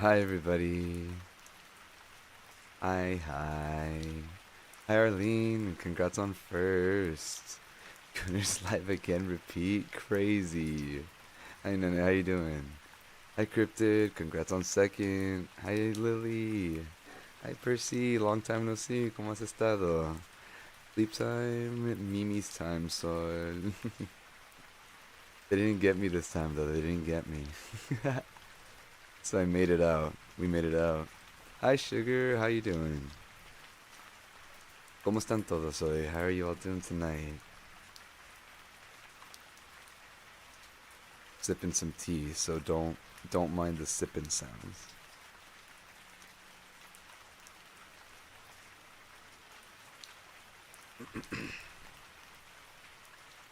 Hi everybody. Hi. Hi Arlene, congrats on first. Gunner's live again, repeat. Crazy. Hi Nene, how you doing? Hi Cryptid, congrats on second. Hi Lily. Hi Percy, long time no see. ¿Cómo has estado? Sleep time, Mimi's time, so they didn't get me this time though. They didn't get me. So I made it out. We made it out. Hi Sugar, how you doing? ¿Cómo están todos hoy? How are you all doing tonight? Sipping some tea, so don't mind the sipping sounds.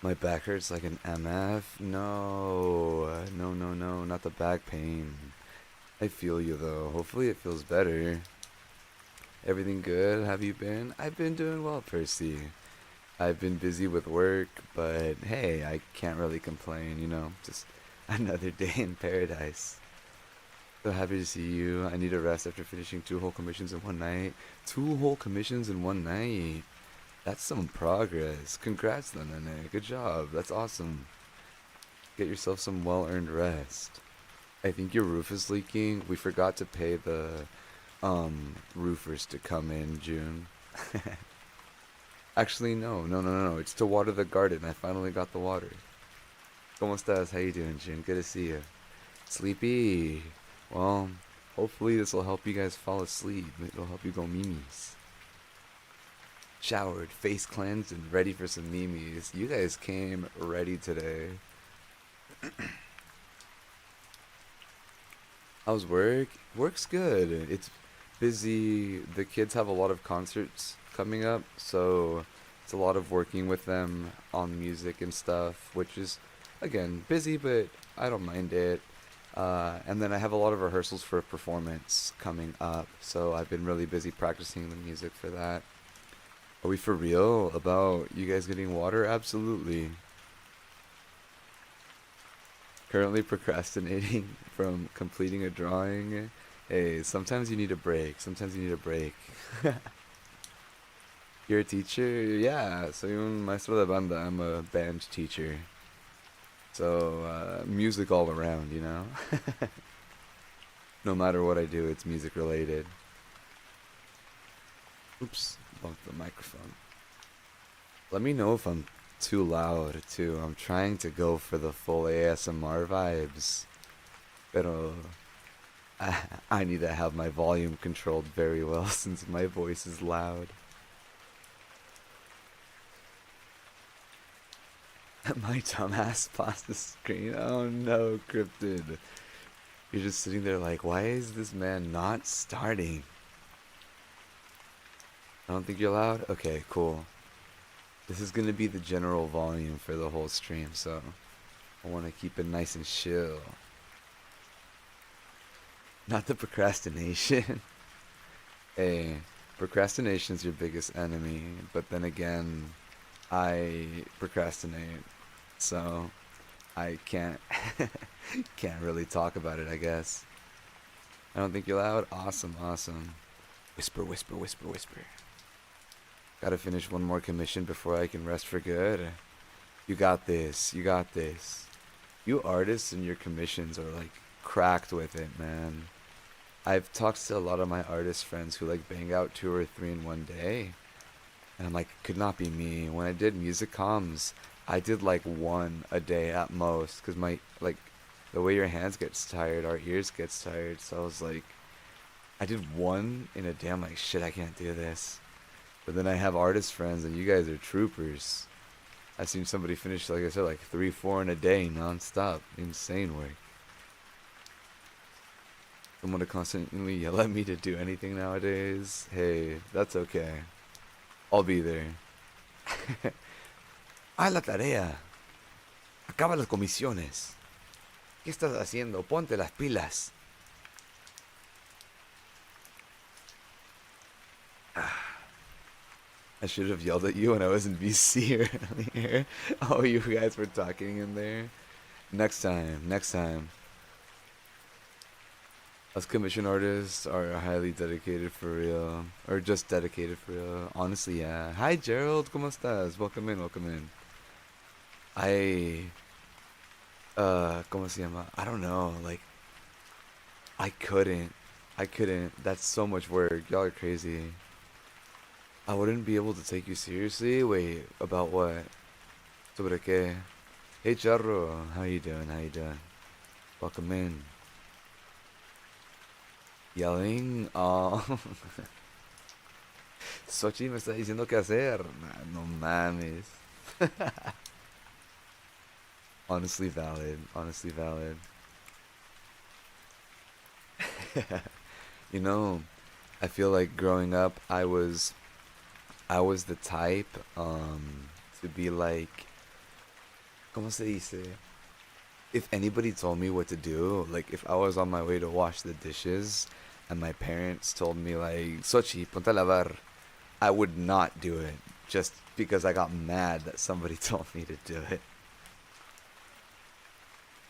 My back hurts like an MF? No, not the back pain. I feel you though. Hopefully it feels better. Everything good? Have you been? I've been doing well, Percy. I've been busy with work, but hey, I can't really complain, just another day in paradise. So happy to see you. I need a rest after finishing 2 whole commissions in one night. 2 whole commissions in one night. That's some progress. Congrats, then, Nene. Good job. That's awesome. Get yourself some well-earned rest. I think your roof is leaking. We forgot to pay the roofers to come in June. Actually, no. It's to water the garden. I finally got the water. ¿Cómo estás? How you doing, June? Good to see you. Sleepy. Well, hopefully this will help you guys fall asleep. It'll help you go mimis. Showered, face cleansed, and ready for some mimis. You guys came ready today. How's work? Work's good. It's busy. The kids have a lot of concerts coming up, so it's a lot of working with them on music and stuff, which is, again, busy, but I don't mind it. And then I have a lot of rehearsals for a performance coming up, so I've been really busy practicing the music for that. Are we for real about you guys getting water? Absolutely. Currently procrastinating from completing a drawing. Hey, sometimes you need a break. Sometimes you need a break. You're a teacher? Yeah, soy un maestro de banda. I'm a band teacher. So, music all around, No matter what I do, it's music related. Oops, bumped the microphone. Let me know if I'm too loud, too. I'm trying to go for the full ASMR vibes. Pero I need to have my volume controlled very well since my voice is loud. My dumbass paused the screen. Oh no, Cryptid. You're just sitting there like, why is this man not starting? I don't think you're loud? Okay, cool. This is gonna be the general volume for the whole stream, so I want to keep it nice and chill. Not the procrastination. Hey, procrastination's your biggest enemy, but then again, I procrastinate, so I can't can't really talk about it, I guess. I don't think you're loud. Awesome. Whisper. Gotta finish one more commission before I can rest for good. You got this. You artists and your commissions are like cracked with it, man. I've talked to a lot of my artist friends who like bang out 2 or 3 in one day. And I'm like, could not be me. When I did music comms, I did like 1 a day at most. Because the way your hands gets tired, our ears gets tired. So I was like, I did 1 in a day. I'm like, shit, I can't do this. But then I have artist friends and you guys are troopers. I've seen somebody finish, like I said, like 3, 4 in a day, non-stop. Insane work. Someone to constantly yell at me to do anything nowadays. Hey, that's okay. I'll be there. Haz la tarea. Acaba las comisiones. ¿Qué estás haciendo? Ponte las pilas. I should have yelled at you when I was in VC earlier. Oh, you guys were talking in there. Next time. Us commission artists are highly dedicated for real. Or just dedicated for real. Honestly, yeah. Hi, Gerald. ¿Cómo estás? Welcome in, welcome in. I, ¿cómo se llama? I don't know. Like, I couldn't. I couldn't. That's so much work. Y'all are crazy. I wouldn't be able to take you seriously? Wait, about what? ¿Sobre qué? Hey, Charro. How you doing? How you doing? Welcome in. Yelling? Oh. Sochi me está diciendo qué hacer. Nah, no mames. Honestly valid. Honestly valid. You know, I feel like growing up, I was the type to be like, ¿cómo se dice? If anybody told me what to do, like if I was on my way to wash the dishes and my parents told me like, Sochi, ponte a lavar, I would not do it just because I got mad that somebody told me to do it.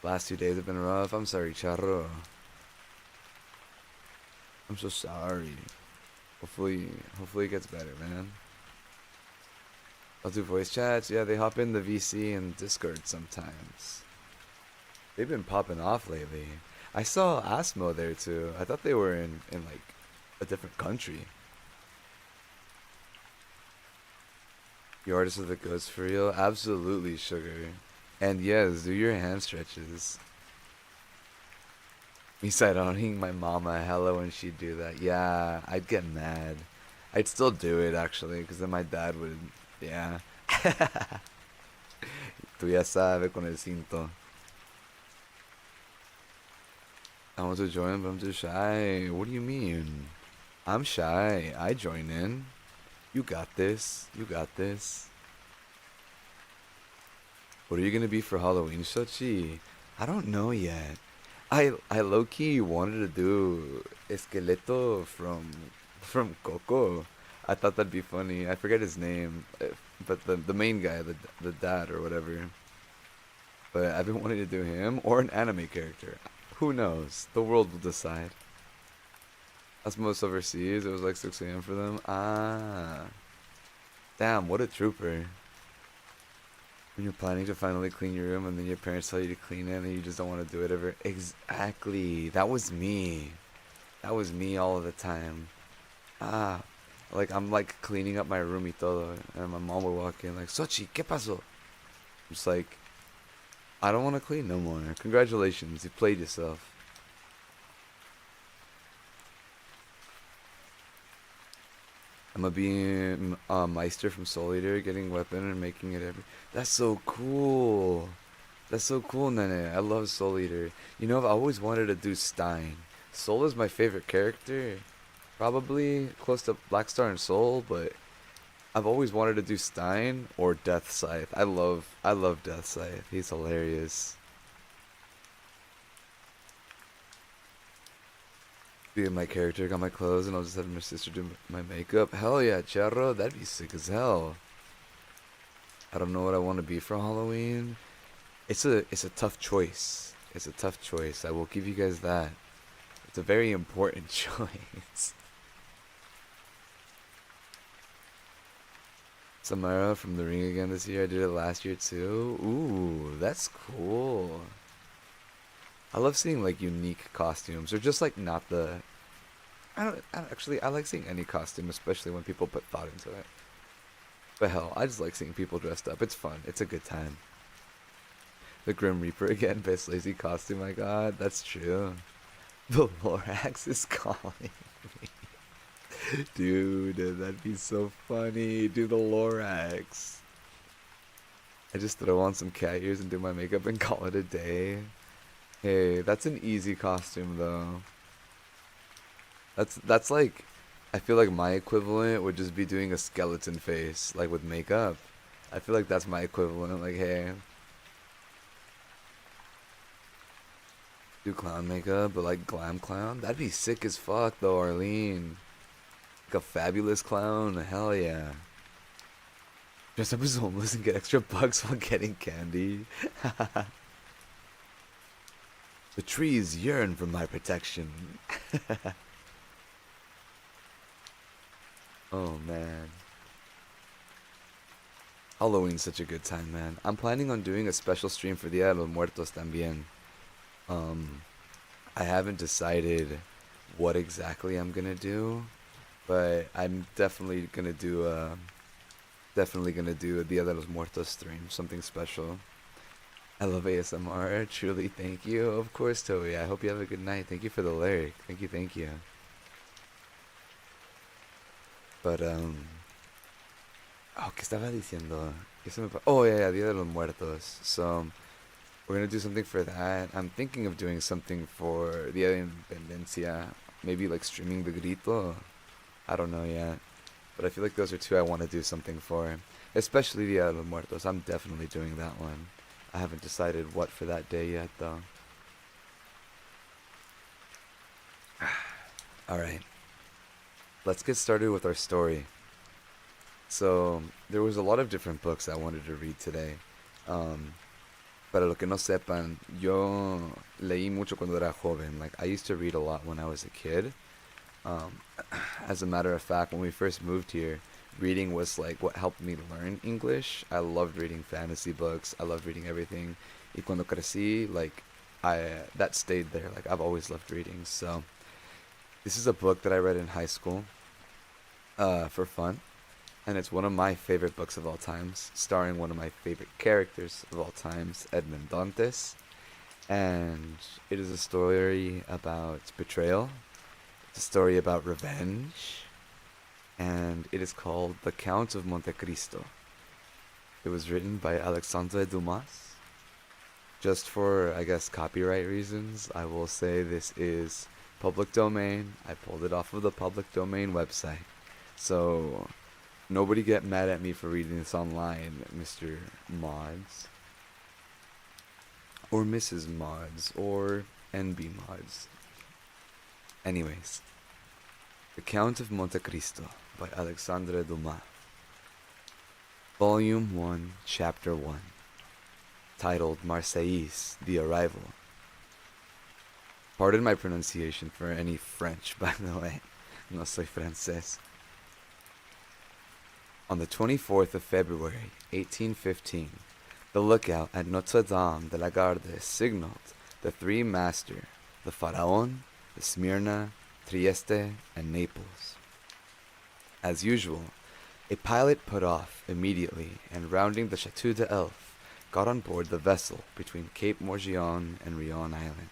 Last 2 days have been rough. I'm sorry, Charro. I'm so sorry. Hopefully it gets better, man. I'll do voice chats. Yeah, they hop in the VC and Discord sometimes. They've been popping off lately. I saw Asmo there too. I thought they were in like a different country. You artists are the goods for real? Absolutely, sugar. And yes, do your hand stretches. Me sideoning my mama hella when she'd do that. Yeah, I'd get mad. I'd still do it actually, because then my dad would, yeah. Tú ya sabes con el cinto. I want to join, but I'm too shy. What do you mean? I'm shy. I join in. You got this. You got this. What are you gonna be for Halloween, Sochi? I don't know yet. I low key wanted to do Esqueleto from Coco. I thought that'd be funny. I forget his name, but the main guy, the dad or whatever. But I've been wanting to do him or an anime character. Who knows? The world will decide. That's most overseas. It was like 6 a.m. for them. Ah, damn! What a trooper. When you're planning to finally clean your room and then your parents tell you to clean it and you just don't want to do it ever. Exactly. That was me. That was me all of the time. Ah. Like, I'm like cleaning up my room y todo. And my mom would walk in like, Sochi, ¿qué pasó? I'm just like, I don't want to clean no more. Congratulations. You played yourself. I'm a being Meister from Soul Eater, getting weapon and making it every. That's so cool. That's so cool, Nene. I love Soul Eater. You know, I've always wanted to do Stein. Soul is my favorite character. Probably close to Blackstar and Soul, but I've always wanted to do Stein or Death Scythe. I love Death Scythe. He's hilarious. Be my character, got my clothes, and I'll just have my sister do my makeup. Hell yeah, Charro, that'd be sick as hell. I don't know what I want to be for Halloween. It's a tough choice. It's a tough choice. I will give you guys that. It's a very important choice. Samara from The Ring again this year. I did it last year too. Ooh, that's cool. I love seeing like unique costumes, or just like not the. I like seeing any costume, especially when people put thought into it. But hell, I just like seeing people dressed up. It's fun. It's a good time. The Grim Reaper again, best lazy costume I got. That's true. The Lorax is calling me. Dude, that'd be so funny. Do the Lorax. I just throw on some cat ears and do my makeup and call it a day. Hey, that's an easy costume though. That's like, I feel like my equivalent would just be doing a skeleton face, like with makeup. I feel like that's my equivalent. Like, hey, do clown makeup, but like glam clown. That'd be sick as fuck though, Arlene. Like a fabulous clown. Hell yeah. Dress up as homeless and get extra bucks while getting candy. The trees yearn for my protection. Oh man. Halloween's such a good time, man. I'm planning on doing a special stream for Dia de los Muertos también. Um, I haven't decided what exactly I'm gonna do, but I'm definitely gonna do a Dia de los Muertos stream, something special. I love ASMR, truly thank you. Of course, Toby. I hope you have a good night. Thank you for the lyric. Thank you, thank you. But oh, ¿qué estaba diciendo? Oh yeah, yeah, Dia de los Muertos. So we're gonna do something for that. I'm thinking of doing something for Dia de Independencia. Maybe like streaming the Grito. I don't know yet. But I feel like those are two I want to do something for. Especially Dia de los Muertos. I'm definitely doing that one. I haven't decided what for that day yet though. Alright. Let's get started with our story. So, there was a lot of different books I wanted to read today. Um, para lo que no sepan, yo leí mucho cuando era joven. Like, I used to read a lot when I was a kid. Um, as a matter of fact, when we first moved here, reading was like what helped me learn English. I loved reading fantasy books. I loved reading everything. Y cuando crecí, like, that stayed there. Like, I've always loved reading. So, this is a book that I read in high school, for fun. And it's one of my favorite books of all times, starring one of my favorite characters of all times, Edmond Dantes. And it is a story about betrayal. It's a story about revenge. And it is called The Count of Monte Cristo. It was written by Alexandre Dumas. Just for, I guess, copyright reasons, I will say this is public domain. I pulled it off of the public domain website. So nobody get mad at me for reading this online, Mr. Mods. Or Mrs. Mods. Or NB Mods. Anyways. The Count of Monte Cristo by Alexandre Dumas. Volume 1, Chapter 1. Titled Marseillais, The Arrival. Pardon my pronunciation for any French, by the way. No soy francés. On the 24th of February, 1815, the lookout at Notre Dame de la Garde signaled the three master, the Faraón, the Smyrna, Trieste, and Naples. As usual, a pilot put off immediately and rounding the Chateau d'Elf, got on board the vessel between Cape Morgion and Rion Island.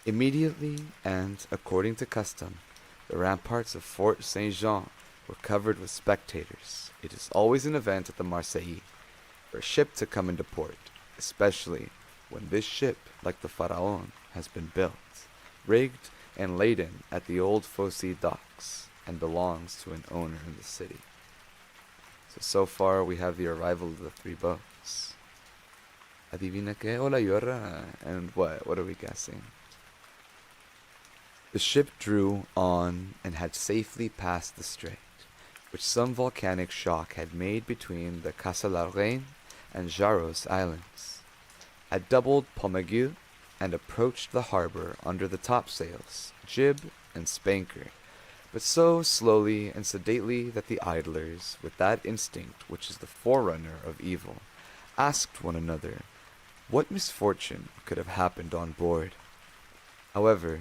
Immediately, and according to custom, the ramparts of Fort Saint-Jean were covered with spectators. It is always an event at the Marseillais for a ship to come into port, especially when this ship, like the Pharaon, has been built, rigged, and laden at the old Fosse docks, and belongs to an owner in the city. So far we have the arrival of the three boats. Adivina qué? Hola, Yorra. And what are we guessing? The ship drew on and had safely passed the strait, which some volcanic shock had made between the Casse-la-Reine and Jaros islands, had doubled Pommegueux, and approached the harbor under the topsails, jib, and spanker, but so slowly and sedately that the idlers, with that instinct which is the forerunner of evil, asked one another what misfortune could have happened on board. However,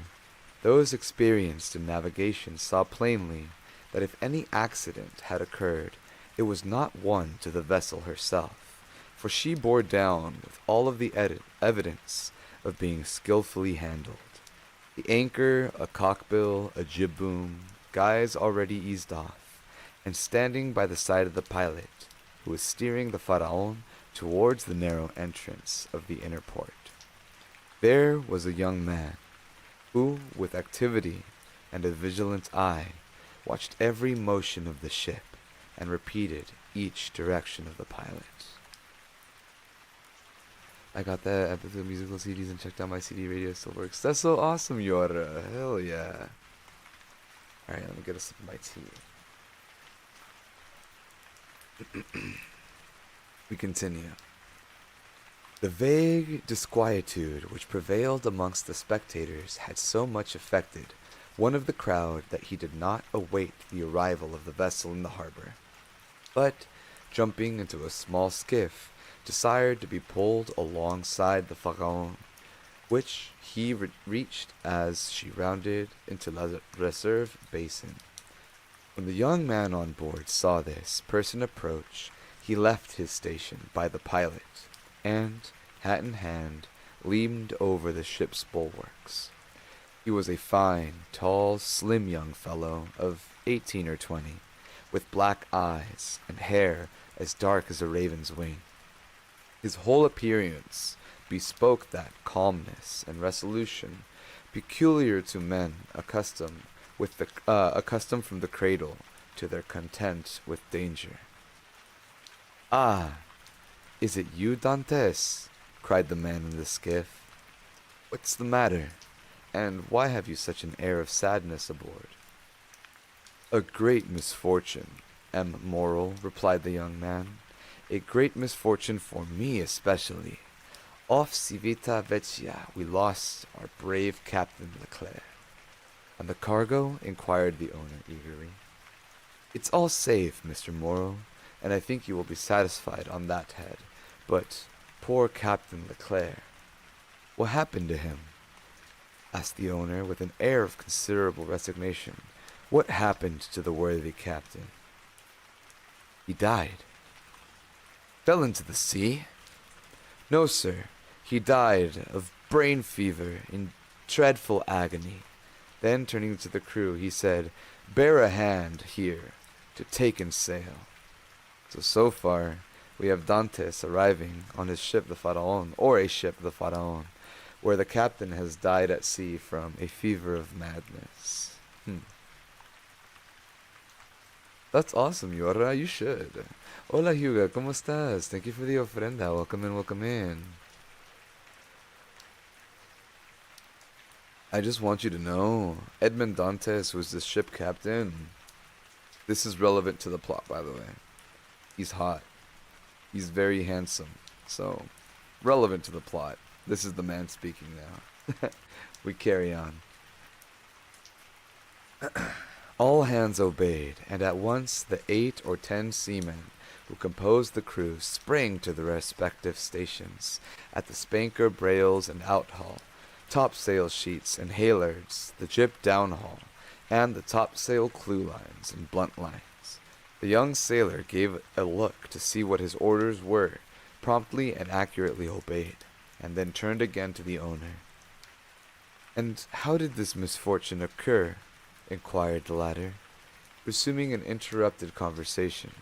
those experienced in navigation saw plainly that if any accident had occurred, it was not one to the vessel herself, for she bore down with all of the evidence of being skillfully handled. The anchor, a cockbill, a jib boom, guys already eased off, and standing by the side of the pilot, who was steering the Pharaon towards the narrow entrance of the inner port. There was a young man, who, with activity and a vigilant eye, watched every motion of the ship, and repeated each direction of the pilot. I got that at the musical CDs and checked out my CD radio still works. That's so awesome, Yora. Hell yeah. Alright, let me get a sip of my tea. We continue. The vague disquietude which prevailed amongst the spectators had so much affected one of the crowd that he did not await the arrival of the vessel in the harbor, but, jumping into a small skiff, desired to be pulled alongside the Pharaon, which he reached as she rounded into La Reserve Basin. When the young man on board saw this person approach, he left his station by the pilot, and, hat in hand, leaned over the ship's bulwarks. He was a fine, tall, slim young fellow of 18 or 20, with black eyes and hair as dark as a raven's wing. His whole appearance bespoke that calmness and resolution peculiar to men accustomed from the cradle to their content with danger. "Ah, is it you, Dantes?" cried the man in the skiff. "What's the matter, and why have you such an air of sadness aboard?" "A great misfortune, M. Morrel," replied the young man. "A great misfortune for me especially. Off Civita Vecchia we lost our brave Captain Leclerc." "And the cargo?" inquired the owner eagerly. "It's all safe, Mr. Morrel, and I think you will be satisfied on that head. But poor Captain Leclerc, what happened to him?" asked the owner with an air of considerable resignation. "What happened to the worthy captain?" "He died." "Fell into the sea?" "No, sir. He died of brain fever in dreadful agony." Then, turning to the crew, he said, "Bear a hand here to take in sail." So far, we have Dantes arriving on his ship the Pharaon, or a ship the Pharaon, where the captain has died at sea from a fever of madness. That's awesome, Yora. You should. Hola, Hugo. ¿Cómo estás? Thank you for the ofrenda. Welcome in, welcome in. I just want you to know, Edmond Dantes was the ship captain. This is relevant to the plot, by the way. He's hot. He's very handsome. So, relevant to the plot. This is the man speaking now. We carry on. All hands obeyed, and at once the 8 or 10 seamen who composed the crew sprang to their respective stations at the spanker brails and outhaul, topsail sheets and halyards, the jib downhaul, and the topsail clewlines and blunt lines. The young sailor gave a look to see what his orders were, promptly and accurately obeyed, and then turned again to the owner. "And how did this misfortune occur?" inquired the latter, resuming an interrupted conversation.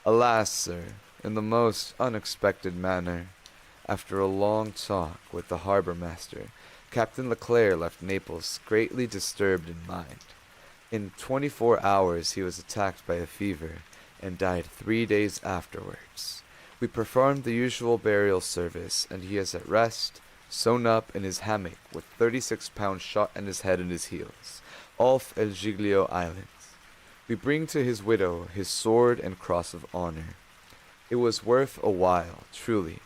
"Alas, sir, in the most unexpected manner. After a long talk with the harbour master, Captain Leclerc left Naples greatly disturbed in mind. In 24 hours he was attacked by a fever, and died 3 days afterwards. We performed the usual burial service, and he is at rest, sewn up in his hammock with 36 pounds shot in his head and his heels, off El Giglio Islands. We bring to his widow his sword and cross of honor. It was worth a while, truly,"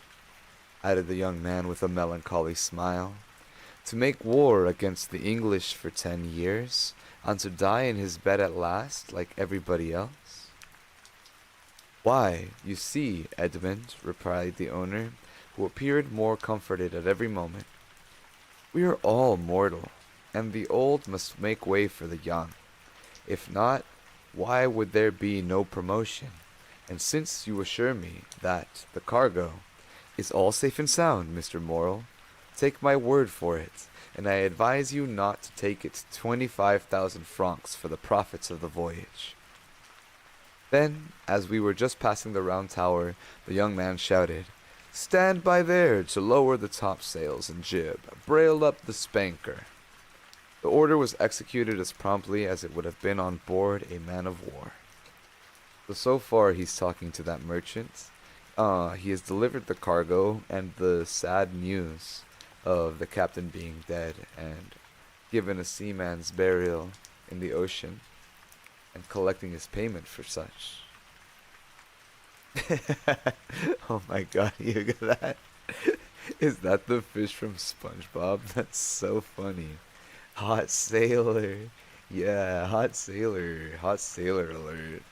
added the young man with a melancholy smile, "to make war against the English for 10 years, and to die in his bed at last, like everybody else." "Why, you see, Edmond," replied the owner, who appeared more comforted at every moment, "we are all mortal, and the old must make way for the young. If not, why would there be no promotion? And since you assure me that the cargo is all safe and sound, Mr. Morrel, take my word for it, and I advise you not to take it 25,000 francs for the profits of the voyage." Then, as we were just passing the round tower, the young man shouted, "Stand by there to lower the topsails and jib, brail up the spanker." The order was executed as promptly as it would have been on board a man of war. So far he's talking to that merchant. He has delivered the cargo and the sad news of the captain being dead and given a seaman's burial in the ocean and collecting his payment for such. Oh my god, you got that? Is that the fish from SpongeBob? That's so funny. Hot sailor. Yeah, hot sailor. Hot sailor alert.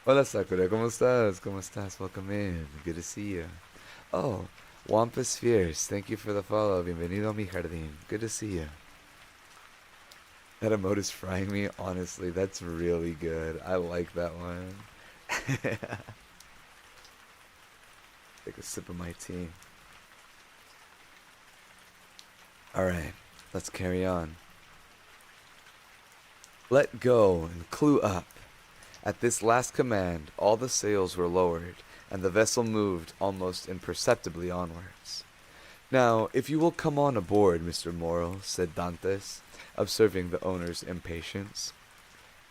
Hola Sakura, ¿cómo estás? ¿Cómo estás? Welcome in. Good to see you. Oh, Wampus Fierce, thank you for the follow. Bienvenido a mi jardín. Good to see you. That emote is frying me. Honestly, that's really good. I like that one. Take a sip of my tea. Alright, let's carry on. Let go and clue up. At this last command, all the sails were lowered, and the vessel moved almost imperceptibly onwards. Now, if you will come on aboard, Mr. Morel, said Dantes, observing the owner's impatience.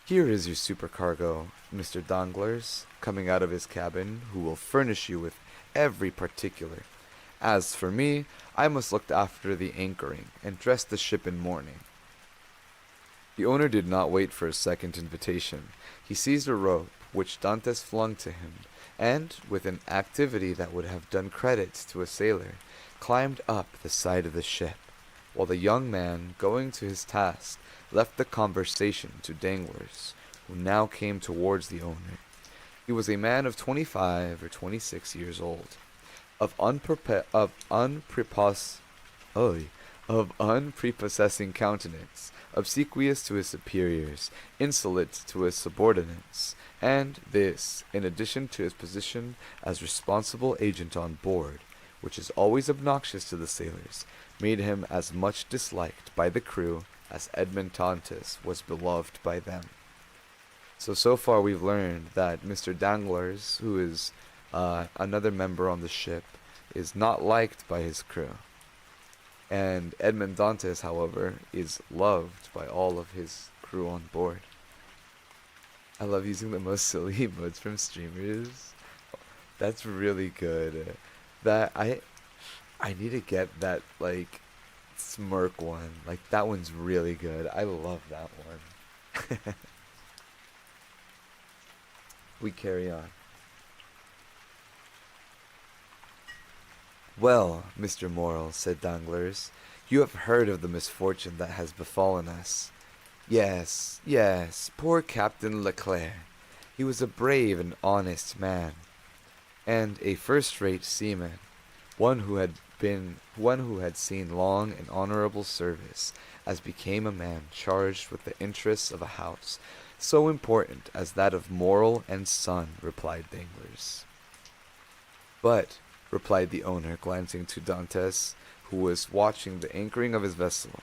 Here is your supercargo, Mr. Danglars, coming out of his cabin, who will furnish you with every particular. As for me, I must look after the anchoring, and dress the ship in mourning. The owner did not wait for a second invitation. He seized a rope, which Dantes flung to him, and, with an activity that would have done credit to a sailor, climbed up the side of the ship, while the young man, going to his task, left the conversation to Danglars, who now came towards the owner. He was a man of 25 or 26 years old, of unprepossessing countenance, obsequious to his superiors, insolent to his subordinates, and this, in addition to his position as responsible agent on board, which is always obnoxious to the sailors, made him as much disliked by the crew as Edmond Dantes was beloved by them. So far we've learned that Mr. Danglars, who is another member on the ship, is not liked by his crew. And Edmond Dantes, however, is loved by all of his crew on board. I love using the most silly emotes from streamers. That's really good. That I need to get that like smirk one. Like that one's really good. I love that one. We carry on. Well, Mr. Morel, said Danglars, you have heard of the misfortune that has befallen us. Yes, yes, poor Captain Leclerc. He was a brave and honest man, and a first-rate seaman, one who had seen long and honorable service, as became a man charged with the interests of a house so important as that of Morel and Son, replied Danglars. But, replied the owner, glancing to Dantes, who was watching the anchoring of his vessel,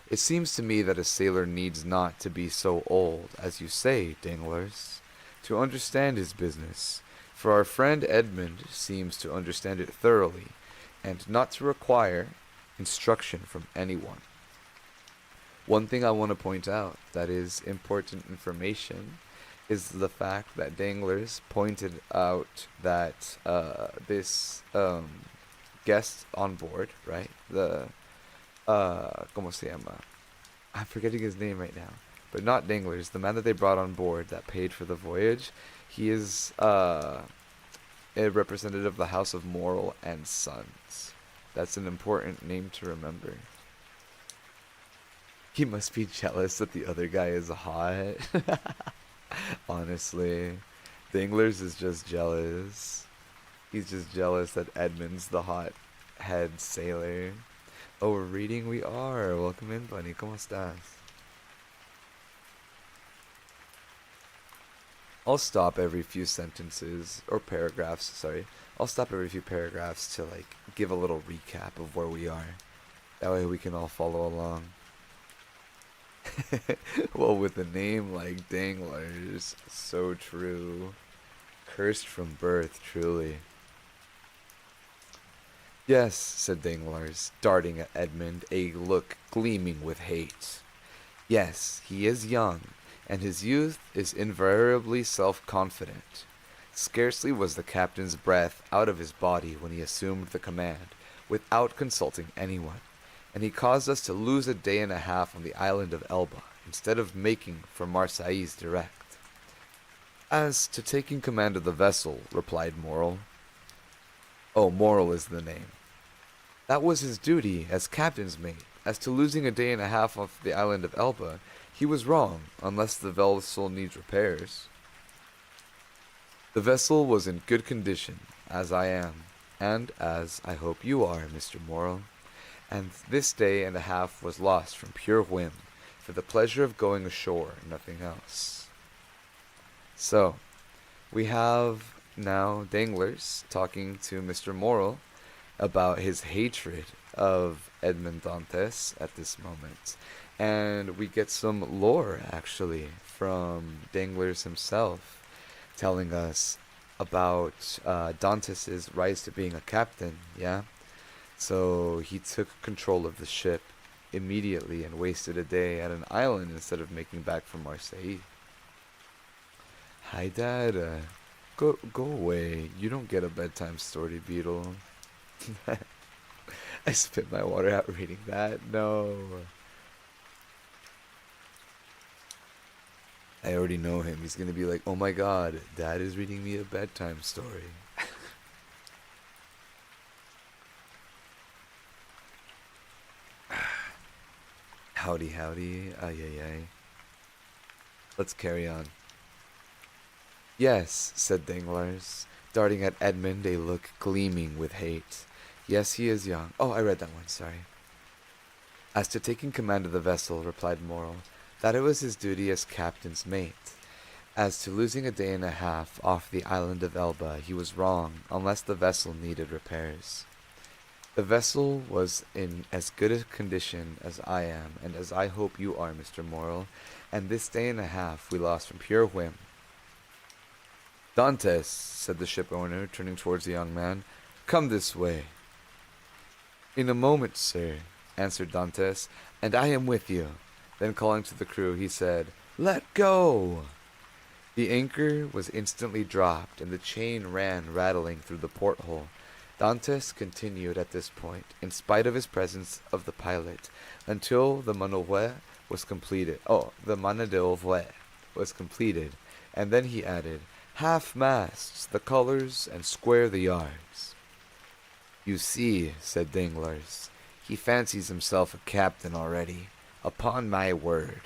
it seems to me that a sailor needs not to be so old, as you say, Danglars, to understand his business, for our friend Edmond seems to understand it thoroughly, and not to require instruction from anyone. One thing I want to point out that is important information is the fact that Danglars pointed out that this guest on board, right? The ¿cómo se llama? I'm forgetting his name right now, but not Danglars. The man that they brought on board that paid for the voyage, he is a representative of the House of Morel and Sons. That's an important name to remember. He must be jealous that the other guy is hot. Honestly, Danglars is just jealous. He's just jealous that Edmund's the hot head sailor. Oh, we're reading? We are. Welcome in, buddy. ¿Cómo estás? I'll stop every few sentences, or paragraphs, sorry. I'll stop every few paragraphs to, like, give a little recap of where we are. That way we can all follow along. Well, with a name like Danglars, so true. Cursed from birth, truly. Yes, said Danglars, darting at Edmond a look gleaming with hate. Yes, he is young, and his youth is invariably self-confident. Scarcely was the captain's breath out of his body when he assumed the command, without consulting anyone, and he caused us to lose a day and a half on the island of Elba, instead of making for Marseilles direct. As to taking command of the vessel, replied Morel. Oh, Morel is the name. That was his duty as captain's mate. As to losing a day and a half off the island of Elba, he was wrong, unless the vessel needs repairs. The vessel was in good condition, as I am, and as I hope you are, Mr. Morrill, and this day and a half was lost from pure whim, for the pleasure of going ashore, nothing else. So, we have now Danglars talking to Mr. Morrill about his hatred of Edmond Dantes at this moment. And we get some lore, actually, from Danglars himself, telling us about Dantes' rise to being a captain, yeah? So he took control of the ship immediately and wasted a day at an island instead of making back for Marseille. Hi, Dad. Go away. You don't get a bedtime story, Beetle. I spit my water out reading that. No. I already know him. He's gonna be like, oh my god, Dad is reading me a bedtime story. Howdy, howdy. Ay, ay, ay. Let's carry on. Yes, said Danglars, darting at Edmond a look gleaming with hate. Yes, he is young. Oh, I read that one, sorry. As to taking command of the vessel, replied Morrill, that it was his duty as captain's mate. As to losing a day and a half off the island of Elba, he was wrong, unless the vessel needed repairs. The vessel was in as good a condition as I am, and as I hope you are, Mr. Morrill, and this day and a half we lost from pure whim. Dantes, said the ship owner, turning towards the young man, come this way. In a moment, sir, answered Dantes, and I am with you. Then calling to the crew, he said, let go! The anchor was instantly dropped, and the chain ran rattling through the porthole. Dantes continued at this point, in spite of his presence of the pilot, until the manœuvre was completed. The manœuvre was completed, and then he added, half masts, the colors, and square the yards. You see, said Danglars, he fancies himself a captain already, upon my word.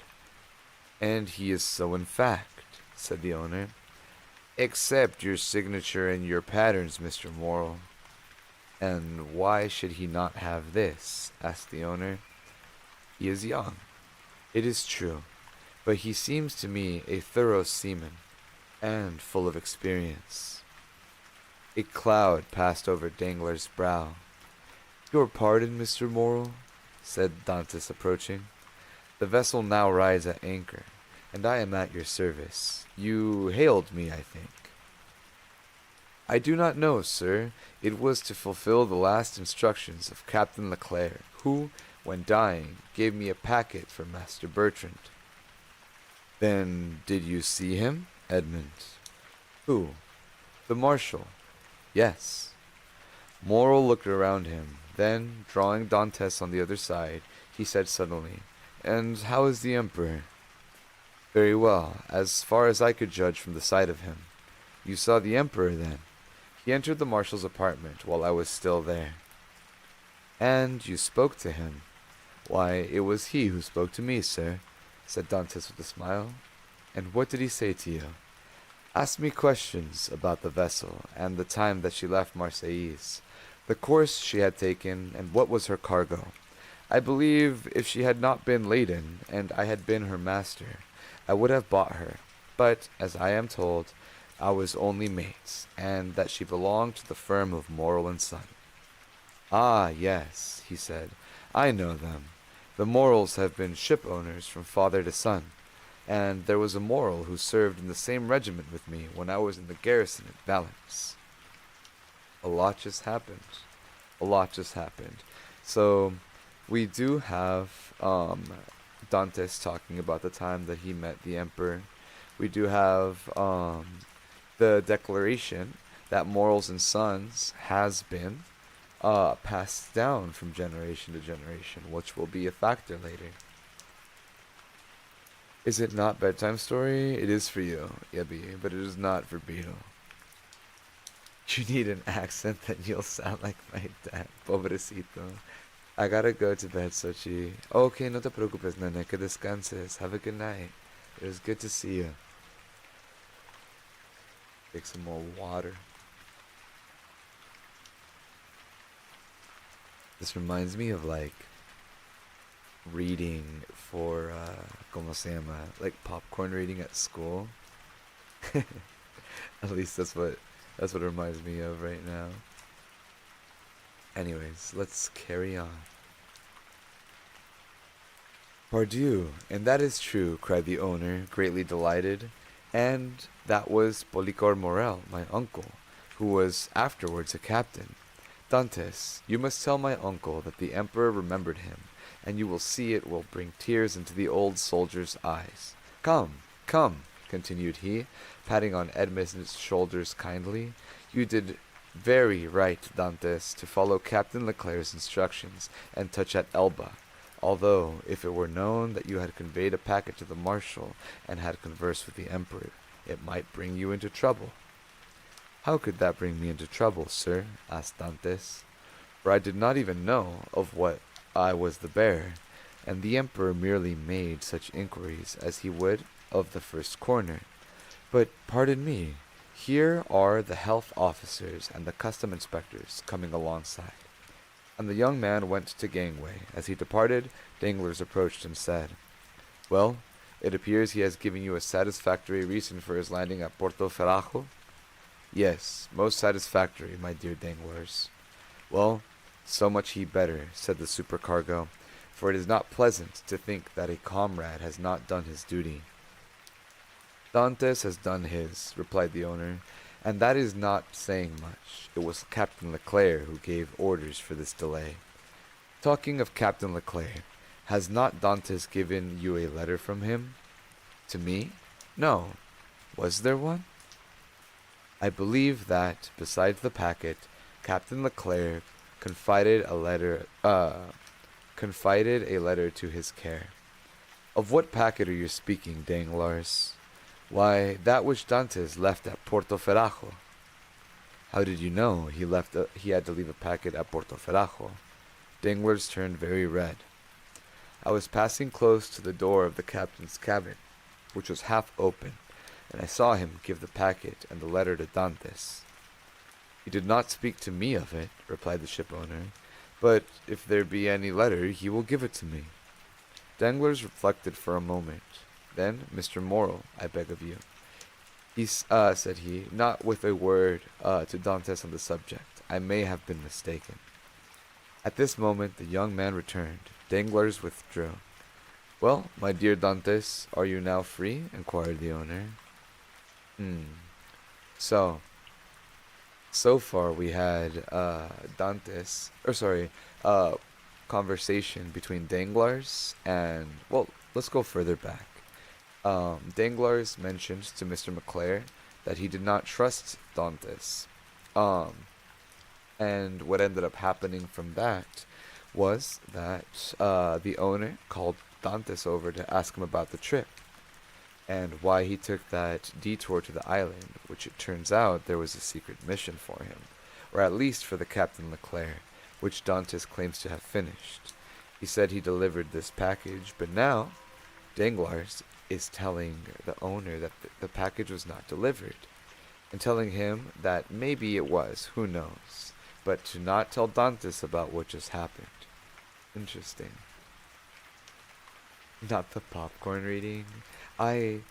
And he is so in fact, said the owner. Accept your signature and your patterns, Mr. Morrill. And why should he not have this? Asked the owner. He is young, it is true, but he seems to me a thorough seaman, and full of experience. A cloud passed over Danglars' brow. Your pardon, Mr. Morrill, said Dantes, approaching. The vessel now rides at anchor, and I am at your service. You hailed me, I think. I do not know, sir. It was to fulfill the last instructions of Captain Leclerc, who, when dying, gave me a packet for Master Bertrand. Then did you see him, Edmond? Who? The marshal. Yes. Morrill looked around him. Then, drawing Dantes on the other side, he said suddenly, and how is the Emperor? Very well, as far as I could judge from the sight of him. You saw the Emperor, then? He entered the marshal's apartment while I was still there. And you spoke to him? Why, it was he who spoke to me, sir, said Dantes with a smile. And what did he say to you? Asked me questions about the vessel, and the time that she left Marseilles, the course she had taken, and what was her cargo. I believe if she had not been laden, and I had been her master, I would have bought her, but, as I am told, I was only mates, and that she belonged to the firm of Morrill and Son. Ah, yes, he said, I know them. The Morrills have been ship owners from father to son, and there was a Morrill who served in the same regiment with me when I was in the garrison at Valence. A lot just happened. A lot just happened. So, we do have Dantes talking about the time that he met the Emperor. We do have the declaration that Morrills and Sons has been passed down from generation to generation, which will be a factor later. Is it not bedtime story? It is for you, Yebby, but it is not for Beetle. You need an accent, then you'll sound like my dad. Pobrecito. I gotta go to bed, Sochi. Okay, no te preocupes, nene. Que descanses. Have a good night. It was good to see you. Take some more water. This reminds me of like reading for como se llama, like popcorn reading at school. At least that's what it reminds me of right now. Anyways, let's carry on. Pardieu, and that is true, cried the owner, greatly delighted. And that was Policor Morel, my uncle, who was afterwards a captain. Dantes, you must tell my uncle that the emperor remembered him, and you will see it will bring tears into the old soldier's eyes. Come, come, continued he, patting on Edmund's shoulders kindly. You did very right, Dantes, to follow Captain Leclerc's instructions and touch at Elba. Although, if it were known that you had conveyed a packet to the marshal and had conversed with the emperor, it might bring you into trouble. How could that bring me into trouble, sir? Asked Dantes. For I did not even know of what I was the bearer, and the emperor merely made such inquiries as he would of the first corner. But pardon me, here are the health officers and the custom inspectors coming alongside. And the young man went to gangway. As he departed, Danglars approached and said, Well, it appears he has given you a satisfactory reason for his landing at Porto Ferrajo? Yes, most satisfactory, my dear Danglars. Well, so much he better, said the supercargo, for it is not pleasant to think that a comrade has not done his duty. Dantes has done his, replied the owner, and that is not saying much. It was Captain Leclerc who gave orders for this delay. Talking of Captain Leclerc, has not Dantes given you a letter from him? To me? No. Was there one? I believe that, besides the packet, Captain Leclerc confided a letter to his care. Of what packet are you speaking, Danglars? Why, that which Dantes left at Porto Ferrajo. How did you know he had to leave a packet at Porto Ferrajo? Danglars turned very red. I was passing close to the door of the captain's cabin, which was half open, and I saw him give the packet and the letter to Dantes. He did not speak to me of it, replied the shipowner, but if there be any letter, he will give it to me. Danglars reflected for a moment. Then, Mr. Morel, I beg of you. Said he, not with a word to Dantes on the subject. I may have been mistaken. At this moment, the young man returned. Danglars withdrew. Well, my dear Dantes, are you now free? Inquired the owner. So far we had conversation between Danglars and, well, let's go further back. Danglars mentioned to Mr. Leclerc that he did not trust Dantes. And what ended up happening from that was that the owner called Dantes over to ask him about the trip and why he took that detour to the island, which it turns out there was a secret mission for him, or at least for the Captain Leclerc, which Dantes claims to have finished. He said he delivered this package, but now Danglars is telling the owner that the package was not delivered, and telling him that maybe it was, who knows, but to not tell Dantes about what just happened. Interesting. Not the popcorn reading. I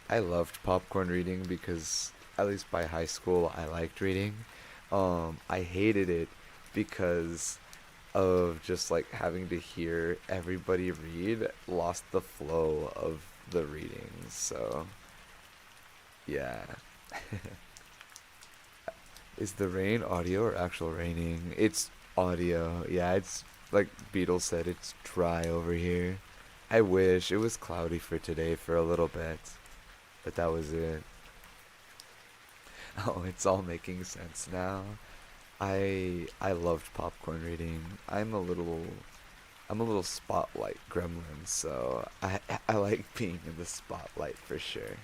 loved popcorn reading because, at least by high school, I liked reading. I hated it because of just like having to hear everybody read, lost the flow of the readings. So yeah. Is the rain audio or actual raining? It's audio. Yeah, it's like Beatles said, it's dry over here. I wish it was cloudy for today for a little bit, but that was it. Oh, it's all making sense now. I loved popcorn reading. I'm a little spotlight gremlin, so I like being in the spotlight for sure.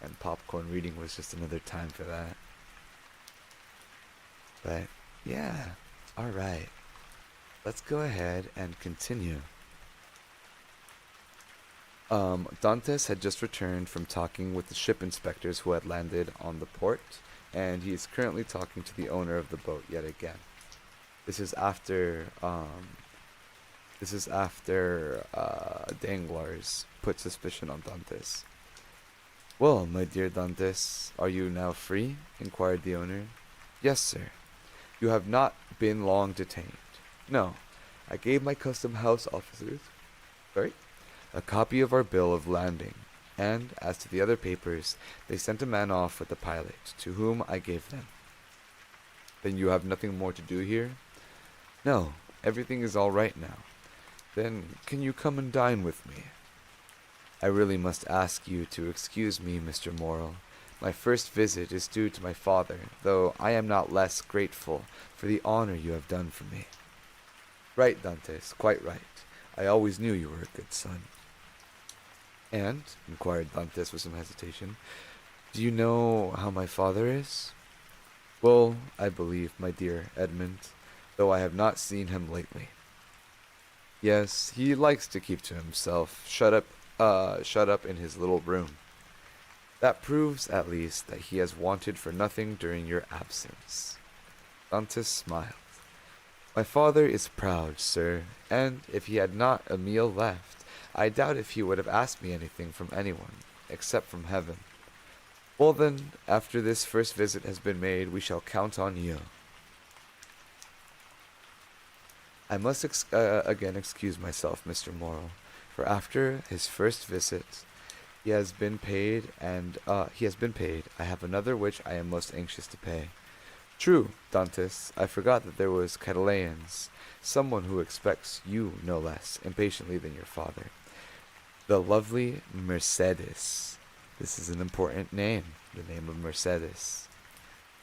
And popcorn reading was just another time for that. But yeah, alright. Let's go ahead and continue. Dantes had just returned from talking with the ship inspectors who had landed on the port, and he is currently talking to the owner of the boat yet again. This is after Danglars put suspicion on Dantes. Well, my dear Dantes, are you now free? Inquired the owner. Yes, sir. You have not been long detained. No, I gave my custom house officers a copy of our bill of landing, and as to the other papers, they sent a man off with the pilot, to whom I gave them. Then you have nothing more to do here? No, everything is all right now. Then can you come and dine with me? I really must ask you to excuse me, Mr. Morel. My first visit is due to my father, though I am not less grateful for the honor you have done for me. Right, Dantes, quite right. I always knew you were a good son. And, inquired Dantes with some hesitation, do you know how my father is? Well, I believe, my dear Edmond, though I have not seen him lately. Yes, he likes to keep to himself, shut up in his little room. That proves, at least, that he has wanted for nothing during your absence. Dantes smiled. My father is proud, sir, and if he had not a meal left, I doubt if he would have asked me anything from anyone, except from heaven. Well then, after this first visit has been made, we shall count on you. I must again excuse myself, Mr. Morel, for after his first visit, he has been paid, I have another which I am most anxious to pay. True, Dantes, I forgot that there was Catalanes, someone who expects you no less impatiently than your father. The lovely Mercedes. This is an important name, the name of Mercedes.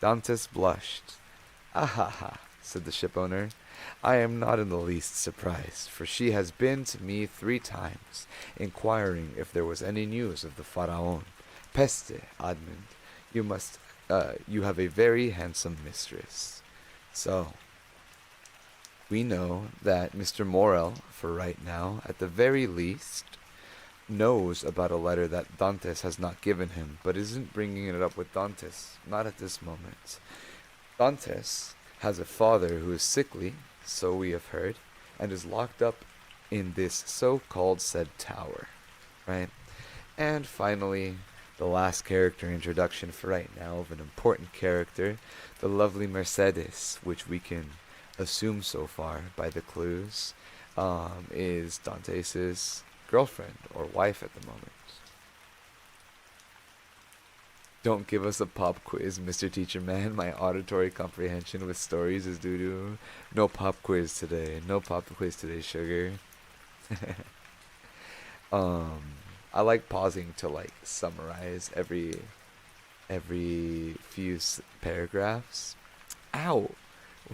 Dantes blushed. Ah ha ha, said the shipowner. I am not in the least surprised, for she has been to me 3 times, inquiring if there was any news of the Pharaon. Peste, Edmond, you have a very handsome mistress. So, we know that Mr. Morel, for right now, at the very least, knows about a letter that Dantes has not given him, but isn't bringing it up with Dantes, not at this moment. Dantes has a father who is sickly, so we have heard, and is locked up in this so-called said tower, right? And finally, the last character introduction for right now of an important character, the lovely Mercedes, which we can assume so far by the clues, is Dantes' girlfriend or wife at the moment. Don't give us a pop quiz, Mr. Teacher Man. My auditory comprehension with stories is doo-doo. No pop quiz today. No pop quiz today, sugar. I like pausing to like summarize every few paragraphs. Ow!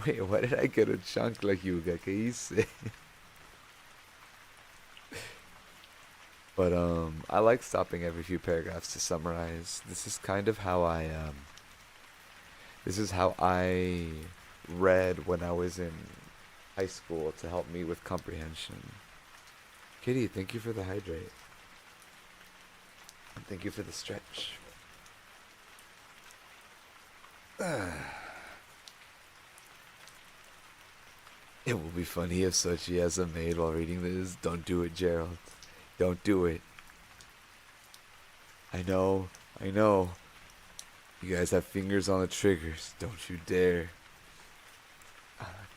Wait, why did I get a chunk like Yuga? ¿Qué hice? But I like stopping every few paragraphs to summarize. This is kind of how I read when I was in high school to help me with comprehension. Kitty, thank you for the hydrate. And thank you for the stretch. It will be funny if Sochi has a maid while reading this. Don't do it, Gerald. Don't do it. I know. You guys have fingers on the triggers. Don't you dare.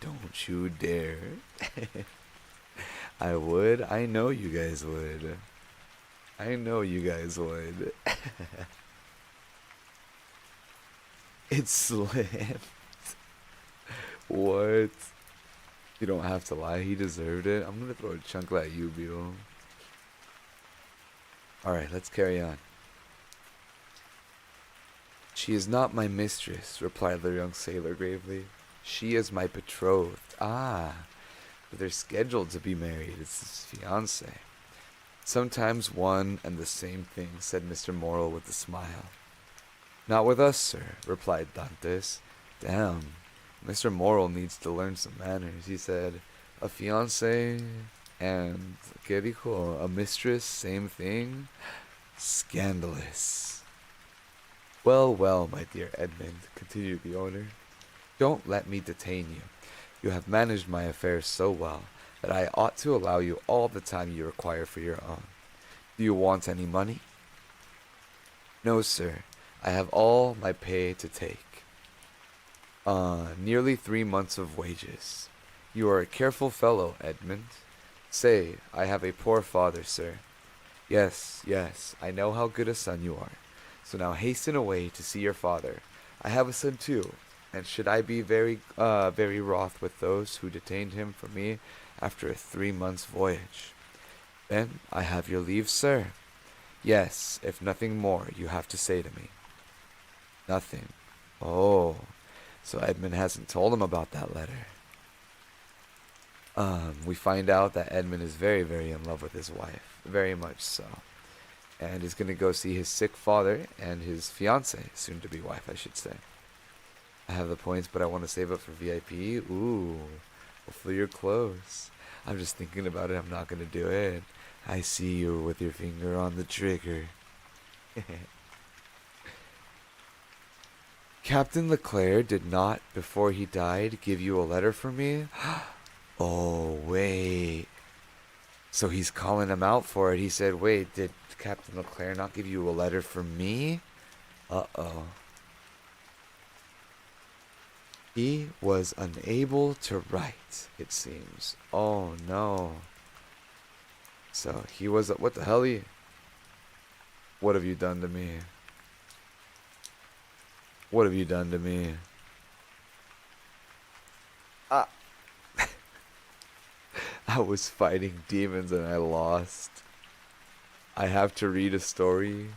Don't you dare. I would. I know you guys would. I know you guys would. It slammed. What? You don't have to lie. He deserved it. I'm gonna throw a chunk at you, Beetle. Alright, let's carry on. She is not my mistress, replied the young sailor gravely. She is my betrothed. Ah, but they're scheduled to be married. It's his fiancée. Sometimes one and the same thing, said Mr. Morel with a smile. Not with us, sir, replied Dantes. Damn, Mr. Morrill needs to learn some manners. He said, a fiance and, ¿qué dijo? A mistress, same thing? Scandalous. Well, well, my dear Edmund, continued the owner, don't let me detain you. You have managed my affairs so well that I ought to allow you all the time you require for your own. Do you want any money? No, sir. I have all my pay to take. Nearly 3 months of wages. You are a careful fellow, Edmund. Say, I have a poor father, sir. Yes, yes, I know how good a son you are. So now hasten away to see your father. I have a son too, and should I be very wroth with those who detained him from me after a 3 months' voyage. Then I have your leave, sir. Yes, if nothing more you have to say to me. Nothing. Oh, so Edmund hasn't told him about that letter. We find out that Edmund is very, very in love with his wife. Very much so. And is going to go see his sick father and his fiance, soon-to-be wife, I should say. I have the points, but I want to save up for VIP. Ooh, hopefully you're close. I'm just thinking about it. I'm not going to do it. I see you with your finger on the trigger. Captain Leclerc did not, before he died, give you a letter for me? Oh, wait. So he's calling him out for it. He said, wait, did Captain Leclerc not give you a letter for me? Uh-oh. He was unable to write, it seems. Oh, no. So he was... What the hell? What have you done to me? What have you done to me? Ah. I was fighting demons and I lost. I have to read a story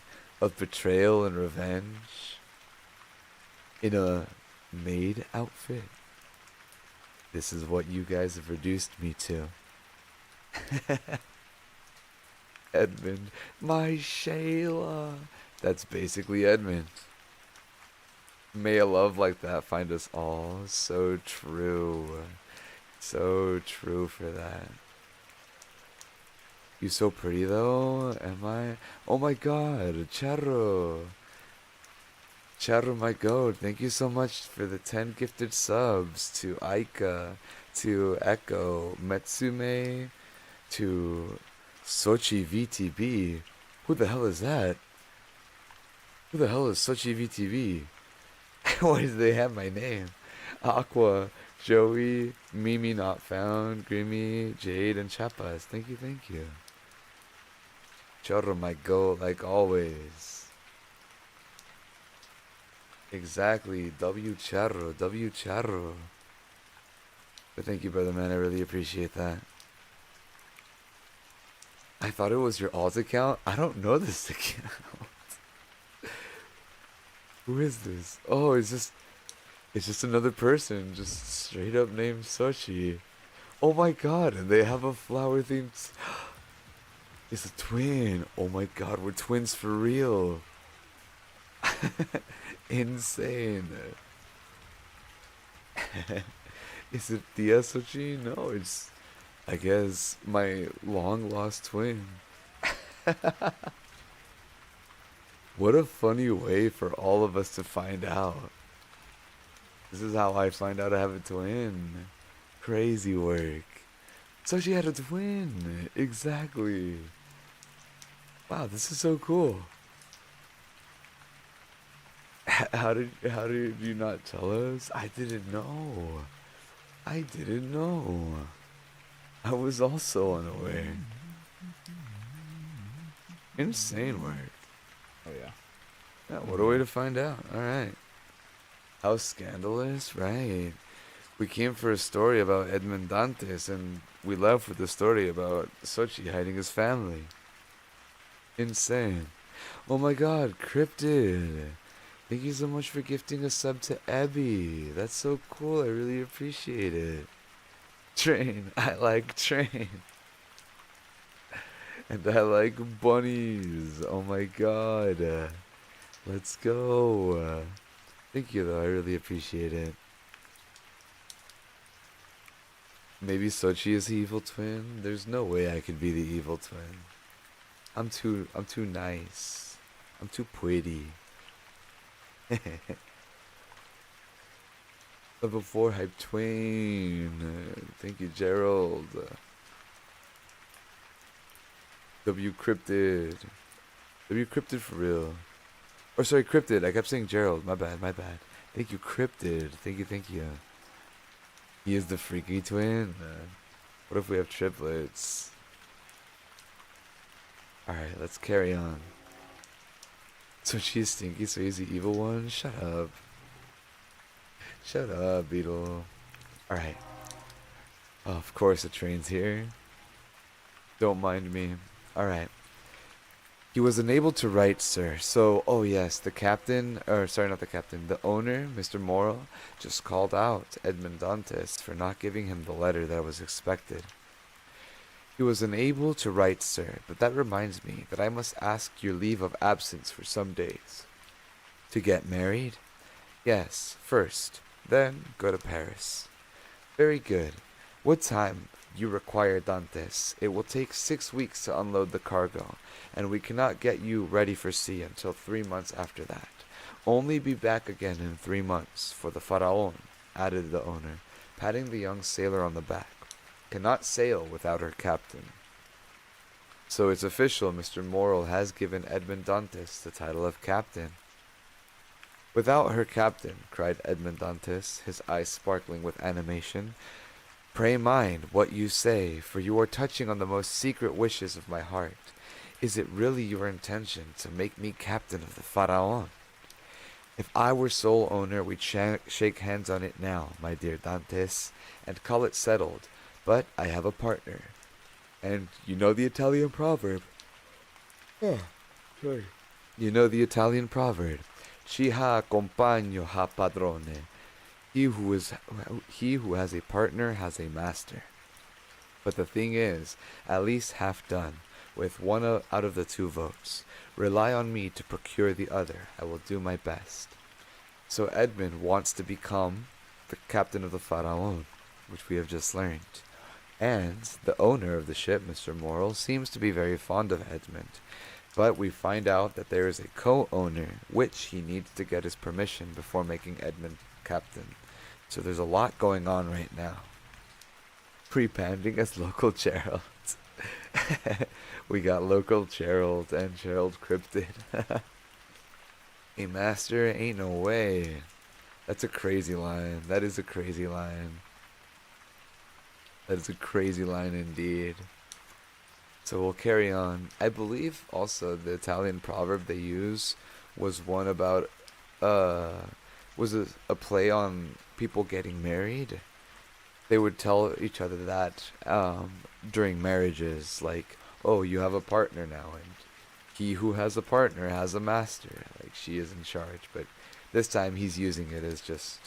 of betrayal and revenge in a maid outfit. This is what you guys have reduced me to. Edmund, my Shayla. That's basically Edmund. May a love like that find us all. So true. So true for that. You so pretty though, am I? Oh my god, Charro. Charro, my goat, thank you so much for the 10 gifted subs to Aika, to Echo, Metsume, to Sochi VTB. Who the hell is that? Who the hell is Sochi VTB? Why do they have my name? Aqua, Joey, Mimi not found, Grimmy, Jade, and Chapas. Thank you, thank you. Chorro, my goat, like always. Exactly, W Charro, W Charro. But thank you, brother man, I really appreciate that. I thought it was your alt account. I don't know this account. Who is this? Oh, it's just another person, just straight up named Sochi. Oh my god, and they have a flower themed. It's a twin. Oh my god, we're twins for real. Insane. Is it Tia Sochi? No, it's, I guess, my long lost twin. What a funny way for all of us to find out. This is how I find out I have a twin. Crazy work. So she had a twin. Exactly. Wow, this is so cool. How did you not tell us? I didn't know. I didn't know. I was also unaware. Insane work. Oh yeah. Yeah, what a way to find out. Alright. How scandalous, right? We came for a story about Edmond Dantes, and we left with a story about Sochi hiding his family. Insane. Oh my god, Cryptid. Thank you so much for gifting a sub to Abby. That's so cool, I really appreciate it. Train, I like train. And I like bunnies. Oh my god. Let's go. Thank you though, I really appreciate it. Maybe Sochi is the evil twin? There's no way I could be the evil twin. I'm too nice. I'm too pretty. Level 4 hype twin. Thank you, Gerald. W cryptid. W cryptid for real. Or sorry, cryptid. I kept saying Gerald. My bad, my bad. Thank you, cryptid. Thank you, thank you. He is the freaky twin. What if we have triplets? Alright, let's carry on. So she's stinky, so he's the evil one? Shut up. Shut up, Beetle. Alright. Oh, of course the train's here. Don't mind me. Alright. He was unable to write, sir. So, oh yes, the captain, or sorry, not the captain, the owner, Mr. Morrill, just called out Edmond Dantes for not giving him the letter that was expected. He was unable to write, sir, but that reminds me that I must ask your leave of absence for some days. To get married? Yes, first, then go to Paris. Very good. What time you require, Dantes? It will take 6 weeks to unload the cargo, and we cannot get you ready for sea until 3 months after that. Only be back again in 3 months, for the Faraon, added the owner, patting the young sailor on the back, cannot sail without her captain. So it's official, Mr. Morrill has given Edmond Dantes the title of captain. Without her captain, cried Edmond Dantes, his eyes sparkling with animation. Pray mind what you say, for you are touching on the most secret wishes of my heart. Is it really your intention to make me captain of the Faraon? If I were sole owner, we'd shake hands on it now, my dear Dantes, and call it settled. But I have a partner. And you know the Italian proverb. Oh, sorry. You know the Italian proverb. Chi ha compagno ha padrone. He who has a partner has a master. But the thing is, at least half done, with one out of the 2 votes. Rely on me to procure the other. I will do my best. So Edmund wants to become the captain of the Faraon, which we have just learned. And the owner of the ship, Mr. Morrill, seems to be very fond of Edmund. But we find out that there is a co-owner, which he needs to get his permission before making Edmund captain. So there's a lot going on right now. Pre-panding as local Gerald. We got local Gerald and Gerald cryptid. A master? Ain't no way. That's a crazy line. That is a crazy line. That is a crazy line indeed. So we'll carry on. I believe also the Italian proverb they use was one about was a play on people getting married. They would tell each other that during marriages, like, oh, you have a partner now, and he who has a partner has a master. Like, she is in charge. But this time he's using it as just,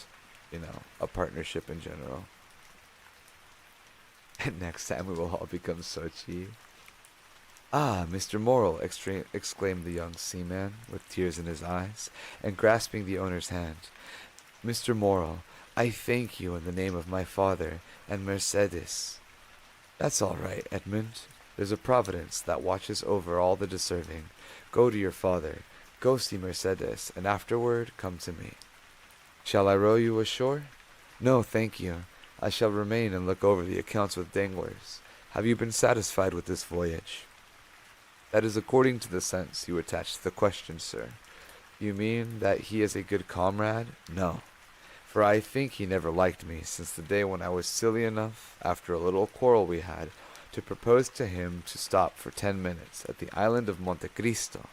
a partnership in general. And next time we will all become Sochi. Ah, Mr. Morrill, exclaimed the young seaman, with tears in his eyes, and grasping the owner's hand. Mr. Morrill, I thank you in the name of my father and Mercedes. That's all right, Edmund. There's a providence that watches over all the deserving. Go to your father, go see Mercedes, and afterward come to me. Shall I row you ashore? No, thank you. I shall remain and look over the accounts with Danglars. Have you been satisfied with this voyage? That is according to the sense you attach to the question, sir. You mean that he is a good comrade? No. For I think he never liked me since the day when I was silly enough, after a little quarrel we had, to propose to him to stop for 10 minutes at the island of Monte Cristo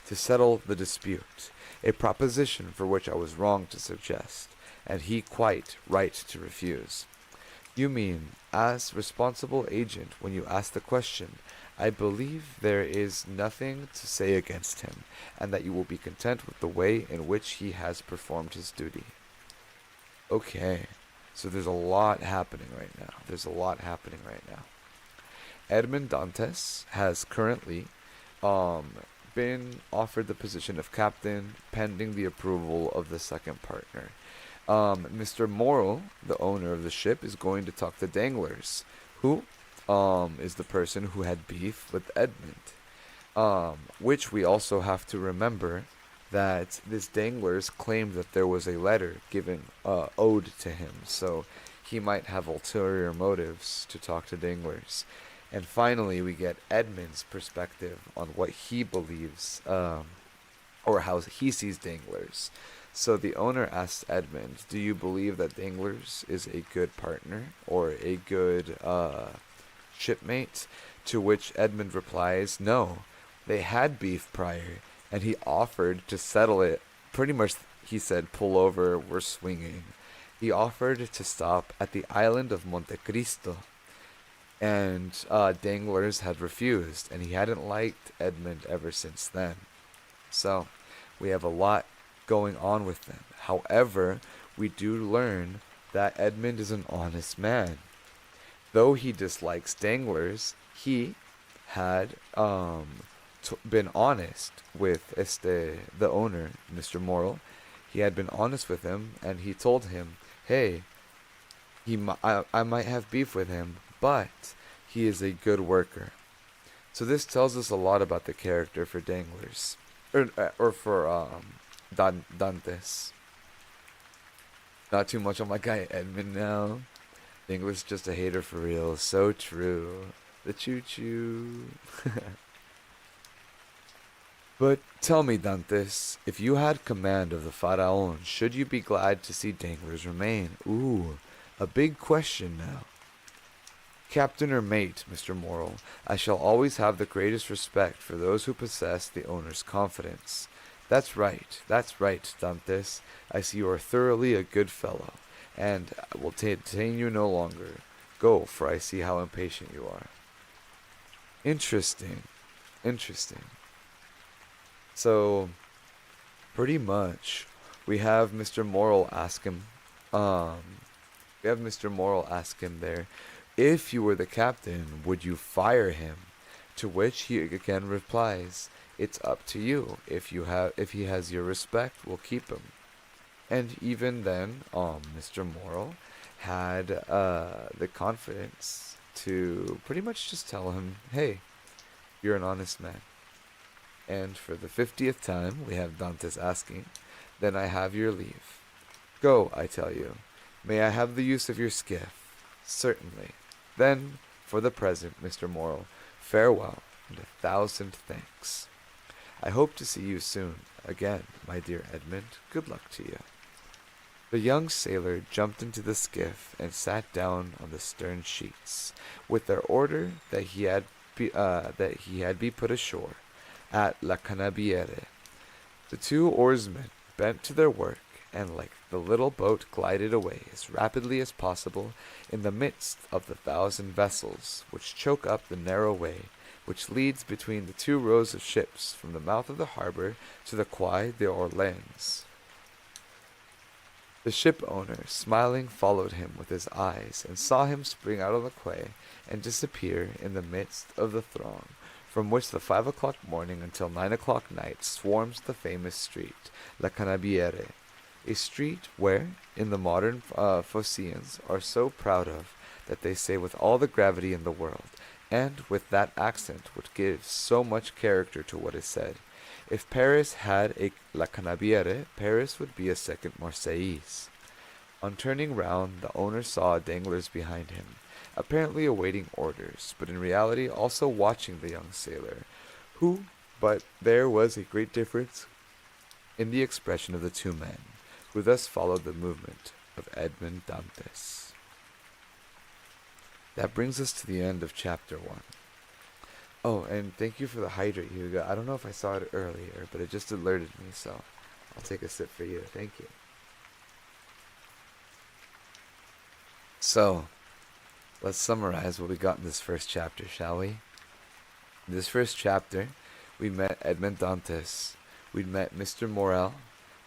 to settle the dispute, a proposition for which I was wrong to suggest, and he quite right to refuse. You mean, as responsible agent, when you ask the question, I believe there is nothing to say against him, and that you will be content with the way in which he has performed his duty. Okay, so there's a lot happening right now. Edmond Dantes has currently been offered the position of captain pending the approval of the second partner. Mr. Morrill, the owner of the ship, is going to talk to Danglars, who is the person who had beef with Edmond. Which we also have to remember that this Danglars claimed that there was a letter given owed to him, so he might have ulterior motives to talk to Danglars. And finally, we get Edmund's perspective on what he believes, or how he sees Danglars. So the owner asks Edmund, "Do you believe that Danglars is a good partner or a good shipmate?" To which Edmund replies, "No, they had beef prior, and he offered to settle it. Pretty much, he said, pull over, we're swinging. He offered to stop at the island of Monte Cristo, and Danglars had refused, and he hadn't liked Edmund ever since then. So, we have a lot going on with them. However, we do learn that Edmund is an honest man. Though he dislikes Danglars, he had been honest with the owner, Mr. Morrill. He had been honest with him, and he told him, "Hey, I might have beef with him, but he is a good worker." So this tells us a lot about the character for Danglars, or for Dantes. Not too much on my guy Edmund now. Danglars just a hater for real. So true. The choo-choo. But tell me, Dantes, if you had command of the Faraon, should you be glad to see Danglars remain? Ooh, a big question now. Captain or mate, Mr. Morrill, I shall always have the greatest respect for those who possess the owner's confidence. That's right, Dantes. I see you are thoroughly a good fellow, and I will detain you no longer. Go, for I see how impatient you are. Interesting. So, pretty much, we have Mr. Morrill ask him, there, if you were the captain, would you fire him? To which he again replies, it's up to you. If he has your respect, we'll keep him. And even then, Mr. Morrill had the confidence to pretty much just tell him, hey, you're an honest man. And for the 50th time, we have Dantes asking, then I have your leave. Go, I tell you. May I have the use of your skiff? Certainly. Then, for the present, Mr. Morrill, farewell, and 1,000 thanks. I hope to see you soon. Again, my dear Edmund, good luck to you. The young sailor jumped into the skiff and sat down on the stern sheets, with their order that he had be put ashore at La Canabiere. The two oarsmen bent to their work, and like the little boat glided away as rapidly as possible in the midst of the 1,000 vessels which choke up the narrow way which leads between the two rows of ships from the mouth of the harbor to the Quai d'Orléans. The ship owner, smiling, followed him with his eyes, and saw him spring out on the quay and disappear in the midst of the throng, from which the 5 o'clock morning until 9 o'clock night swarms the famous street, La Canabiere, a street where, in the modern Phocians are so proud of, that they say with all the gravity in the world, and with that accent which gives so much character to what is said, if Paris had a La Canabiere, Paris would be a second Marseilles. On turning round, the owner saw Danglars behind him, apparently awaiting orders, but in reality also watching the young sailor, but there was a great difference in the expression of the two men, who thus followed the movement of Edmond Dantes. That brings us to the end of chapter 1. Oh, and thank you for the hydrate, Hugo. I don't know if I saw it earlier, but it just alerted me, so I'll take a sip for you. Thank you. So, let's summarize what we got in this first chapter, shall we? In this first chapter, we met Edmond Dantes, we met Mr. Morrill,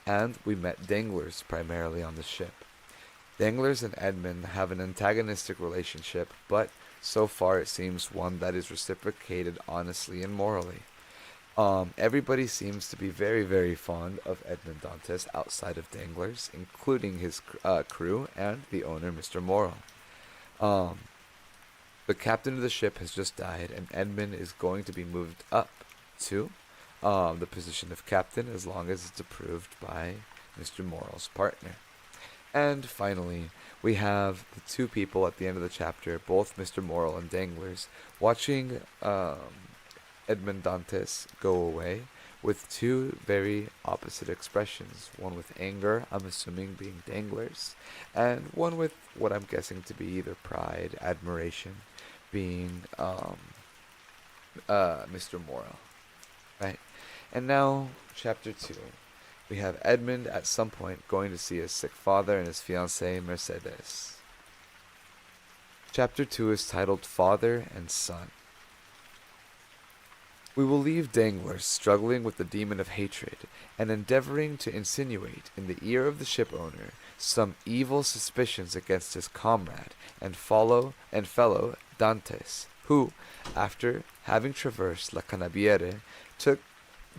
and we met Danglars primarily on the ship. Danglars and Edmond have an antagonistic relationship, but so far it seems one that is reciprocated honestly and morally. Everybody seems to be very, very fond of Edmond Dantes outside of Danglers, including his crew and the owner, Mr. Morrill. Um, the captain of the ship has just died, and Edmund is going to be moved up to the position of captain as long as it's approved by Mr. Morrill's partner. And finally, we have the two people at the end of the chapter, both Mr. Morrill and Danglers, watching Edmond Dantes go away with two very opposite expressions. One with anger, I'm assuming being Danglers, and one with what I'm guessing to be either pride, admiration, being Mr. Morrill. Right? And now, chapter 2. We have Edmund at some point going to see his sick father and his fiancée Mercedes. Chapter 2 is titled Father and Son. We will leave Danglers struggling with the demon of hatred and endeavoring to insinuate in the ear of the ship owner some evil suspicions against his comrade and fellow Dantes, who, after having traversed La Canabiere, took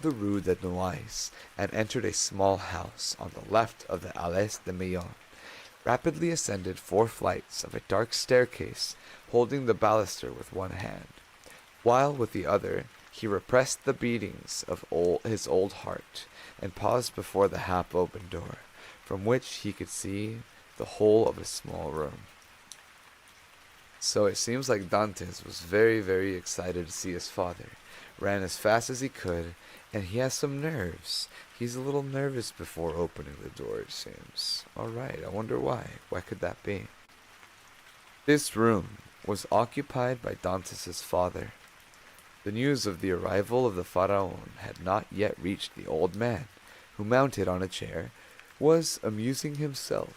the Rue de Noailles and entered a small house on the left of the Allées de Meillan, rapidly ascended 4 flights of a dark staircase, holding the baluster with one hand, while with the other he repressed the beatings of his old heart, and paused before the half-open door, from which he could see the whole of a small room. So it seems like Dantes was very, very excited to see his father, ran as fast as he could, and he has some nerves. He's a little nervous before opening the door, it seems. Alright, I wonder why. Why could that be? This room was occupied by Dantes' father. The news of the arrival of the Pharaon had not yet reached the old man, who, mounted on a chair, was amusing himself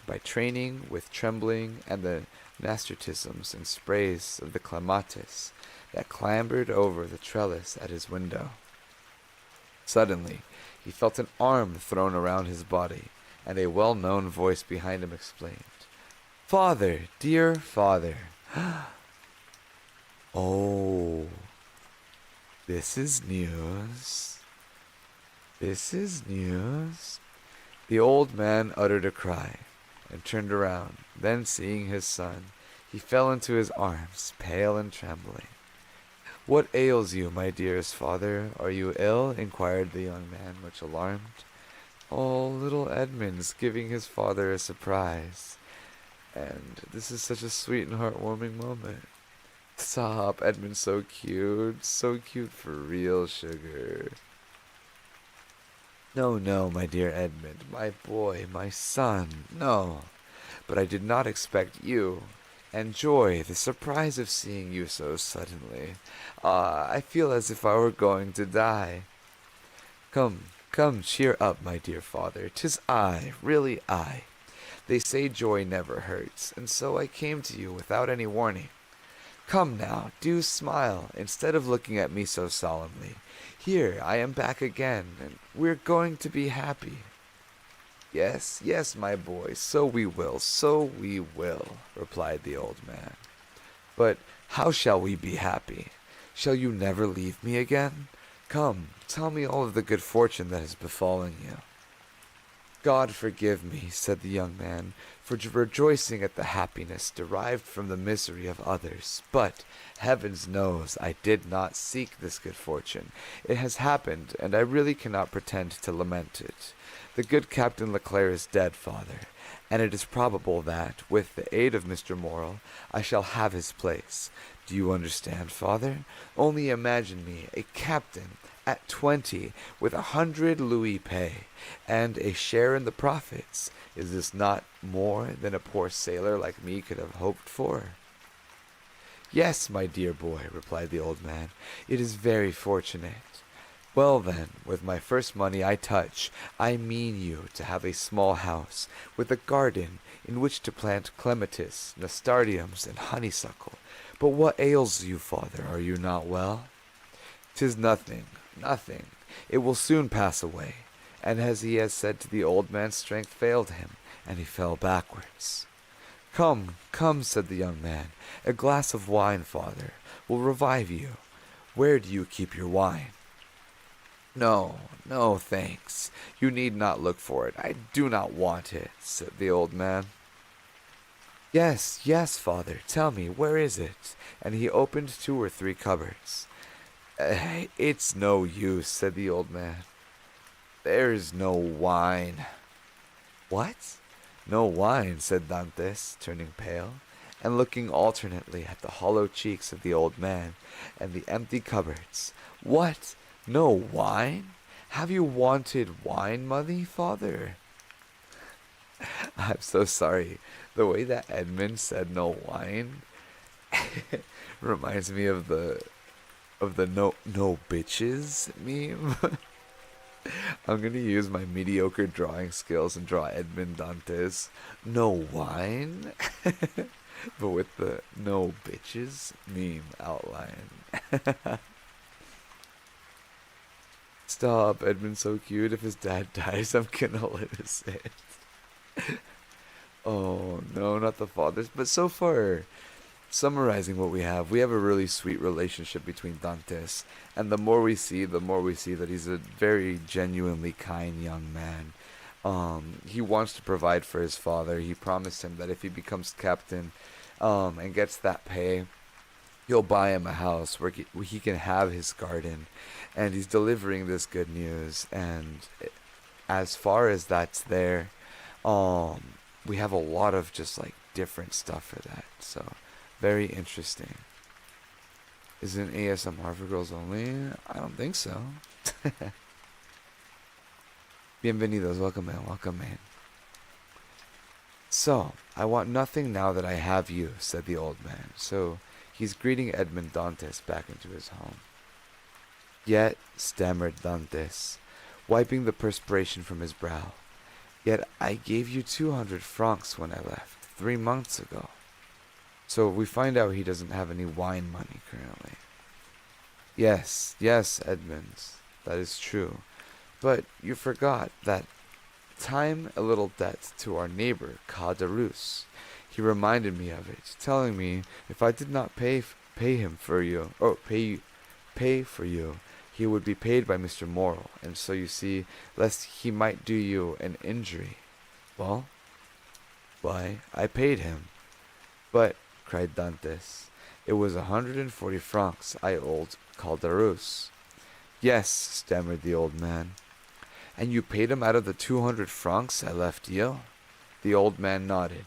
by training with trembling and the nasturtisms and sprays of the clematis that clambered over the trellis at his window. Suddenly, he felt an arm thrown around his body, and a well-known voice behind him exclaimed, "Father, dear father!" Oh, this is news. This is news. The old man uttered a cry and turned around. Then, seeing his son, he fell into his arms, pale and trembling. "What ails you, my dearest father? Are you ill?" inquired the young man, much alarmed. Oh, little Edmund's giving his father a surprise. And this is such a sweet and heartwarming moment. Stop, Edmund's so cute for real, sugar. No, no, my dear Edmund, my boy, my son, no. But I did not expect you. And Joy, the surprise of seeing you so suddenly. I feel as if I were going to die. Come, come, cheer up, my dear father. 'Tis I, really I. They say joy never hurts, and so I came to you without any warning. Come now, do smile, instead of looking at me so solemnly. Here, I am back again, and we're going to be happy. Yes, yes, my boy, so we will, replied the old man. But how shall we be happy? Shall you never leave me again? Come, tell me all of the good fortune that has befallen you. God forgive me, said the young man, for rejoicing at the happiness derived from the misery of others. But, heavens knows, I did not seek this good fortune. It has happened, and I really cannot pretend to lament it. The good Captain Leclerc is dead, father, and it is probable that, with the aid of Mr. Morrill, I shall have his place. Do you understand, father? Only imagine me, a captain, at 20, with 100 louis pay, and a share in the profits. Is this not more than a poor sailor like me could have hoped for? Yes, my dear boy, replied the old man, it is very fortunate. Well then, with my first money I mean you to have a small house, with a garden in which to plant clematis, nasturtiums, and honeysuckle. But what ails you, father? Are you not well? 'Tis nothing, nothing. It will soon pass away. And as he had said to the old man, strength failed him, and he fell backwards. Come, come, said the young man, a glass of wine, father, will revive you. Where do you keep your wine? No, no, thanks. You need not look for it. I do not want it, said the old man. Yes, yes, father, tell me, where is it? And he opened 2 or 3 cupboards. It's no use, said the old man. There's no wine. What? No wine, said Dantes, turning pale, and looking alternately at the hollow cheeks of the old man and the empty cupboards. What? No wine? Have you wanted wine, mother, father? I'm so sorry. The way that Edmund said no wine reminds me of the no bitches meme. I'm gonna use my mediocre drawing skills and draw Edmond Dantes. No wine? But with the no bitches meme outline. Stop, Edmund's so cute. If his dad dies, I'm gonna lose it. Oh no, not the fathers. But so far, summarizing what we have a really sweet relationship between Dantes, and the more we see that he's a very genuinely kind young man. He wants to provide for his father. He promised him that if he becomes captain, and gets that pay, he'll buy him a house where he can have his garden, and he's delivering this good news. And as far as that's there, we have a lot of just like different stuff for that. So very interesting. Is it an ASMR for girls only? I don't think so. Bienvenidos, welcome in, welcome in. So, I want nothing now that I have you, said the old man. So, he's greeting Edmond Dantes back into his home. Yet, stammered Dantes, wiping the perspiration from his brow, yet I gave you 200 francs when I left, 3 months ago. So we find out he doesn't have any wine money currently. Yes, yes, Edmund, that is true. But you forgot that time a little debt to our neighbor, Caderousse. He reminded me of it, telling me if I did not pay him for you, or pay for you, he would be paid by Mr. Morrill, and so you see, lest he might do you an injury. Well, why, I paid him. But, cried Dantes, it was 140 francs I owed Caderousse. Yes, stammered the old man. And you paid him out of the 200 francs I left you? The old man nodded.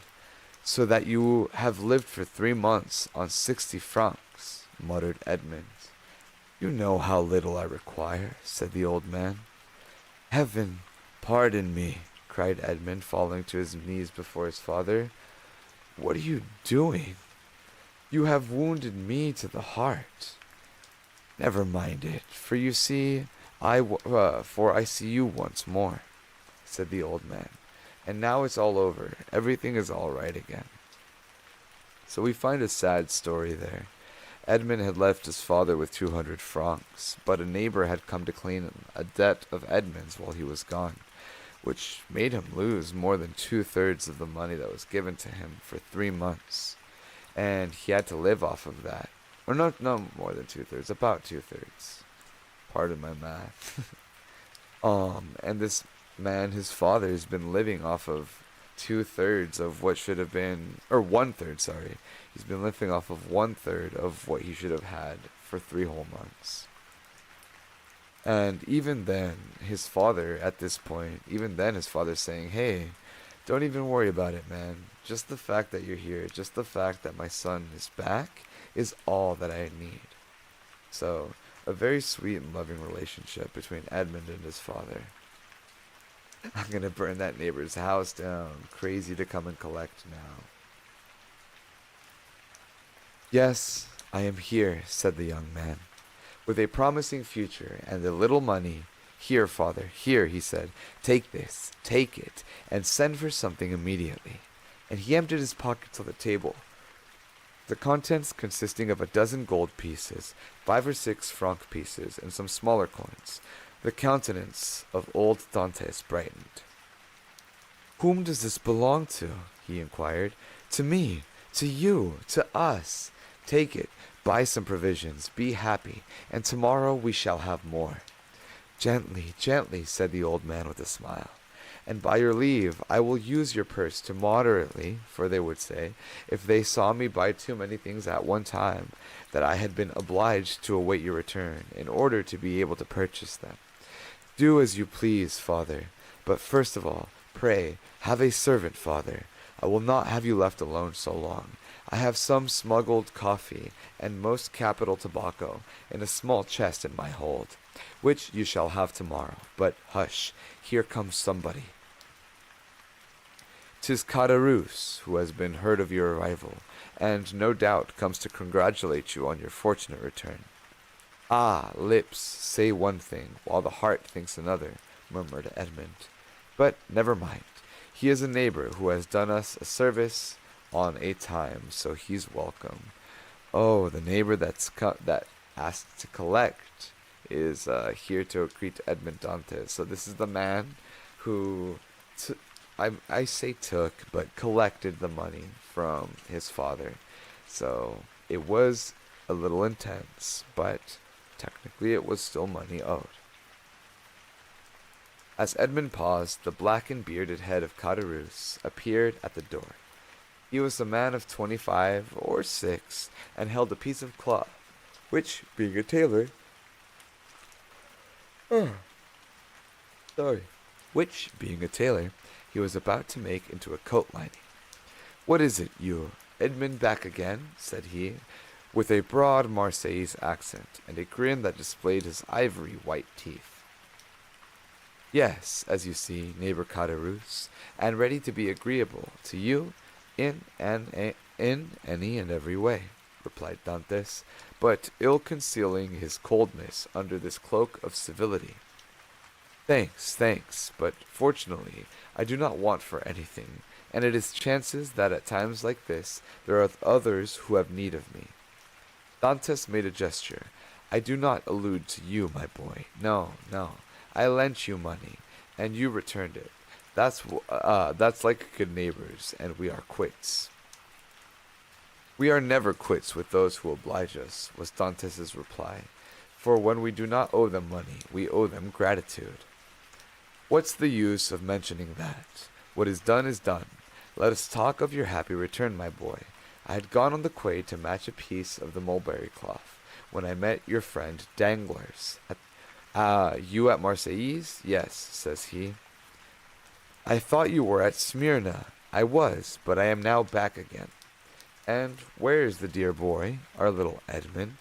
So that you have lived for 3 months on 60 francs, muttered Edmund. You know how little I require, said the old man. Heaven pardon me, cried Edmund, falling to his knees before his father. What are you doing? You have wounded me to the heart. Never mind it, for you see, for I see you once more, said the old man. And now it's all over. Everything is all right again. So we find a sad story there. Edmund had left his father with 200 francs, but a neighbor had come to claim a debt of Edmund's while he was gone, which made him lose more than 2/3 of the money that was given to him for 3 months. And he had to live off of that. Or no more than 2/3, about 2/3. Pardon my math. And this man, his father, has been living off of 2/3 of what should have been, or 1/3, sorry. He's been living off of 1/3 of what he should have had for 3 whole months. And even then, his father, at this point, his father's saying, hey, don't even worry about it, man. Just the fact that you're here, just the fact that my son is back is all that I need. So, a very sweet and loving relationship between Edmund and his father. I'm gonna burn that neighbor's house down. Crazy to come and collect now. Yes, I am here, said the young man, with a promising future and a little money. Here, father, here, he said. Take this, take it, and send for something immediately. And he emptied his pockets on the table, the contents consisting of 12 gold pieces, 5 or 6 franc pieces, and some smaller coins. The countenance of old Dantes brightened. Whom does this belong to? He inquired. To me, to you, to us. Take it, buy some provisions, be happy, and tomorrow we shall have more. Gently, gently, said the old man with a smile. And by your leave, I will use your purse to moderately, for they would say, if they saw me buy too many things at one time, that I had been obliged to await your return, in order to be able to purchase them. Do as you please, father, but first of all, pray, have a servant, father. I will not have you left alone so long. I have some smuggled coffee, and most capital tobacco, in a small chest in my hold, which you shall have tomorrow. But hush, here comes somebody. 'Tis Caderousse, who has been heard of your arrival, and no doubt comes to congratulate you on your fortunate return. Ah, lips say one thing, while the heart thinks another, murmured Edmond. But never mind. He is a neighbor who has done us a service on a time, so he's welcome. Oh, the neighbor that asked to collect is here to greet Edmond Dantes. So this is the man who, I say took, but collected the money from his father. So it was a little intense, but technically it was still money owed. As Edmund paused, the black and bearded head of Caderousse appeared at the door. He was a man of 25 or 6, and held a piece of cloth, which, being a tailor, which, being a tailor, he was about to make into a coat lining. What is it, you, Edmund, back again? Said he, with a broad Marseillais accent, and a grin that displayed his ivory white teeth. Yes, as you see, neighbor Caderousse, and ready to be agreeable to you in any and every way, replied Dantes, but ill concealing his coldness under this cloak of civility. Thanks, but fortunately I do not want for anything, and it is chances that at times like this there are others who have need of me. Dantes made a gesture. I do not allude to you, my boy. No. I lent you money, and you returned it. That's like good neighbors, and we are quits. We are never quits with those who oblige us, was Dantes's reply. For when we do not owe them money, we owe them gratitude. What's the use of mentioning that? What is done is done. Let us talk of your happy return, my boy. I had gone on the quay to match a piece of the mulberry cloth, when I met your friend Danglars. You at Marseillais? Yes, says he. I thought you were at Smyrna. I was, but I am now back again. And where is the dear boy, our little Edmund?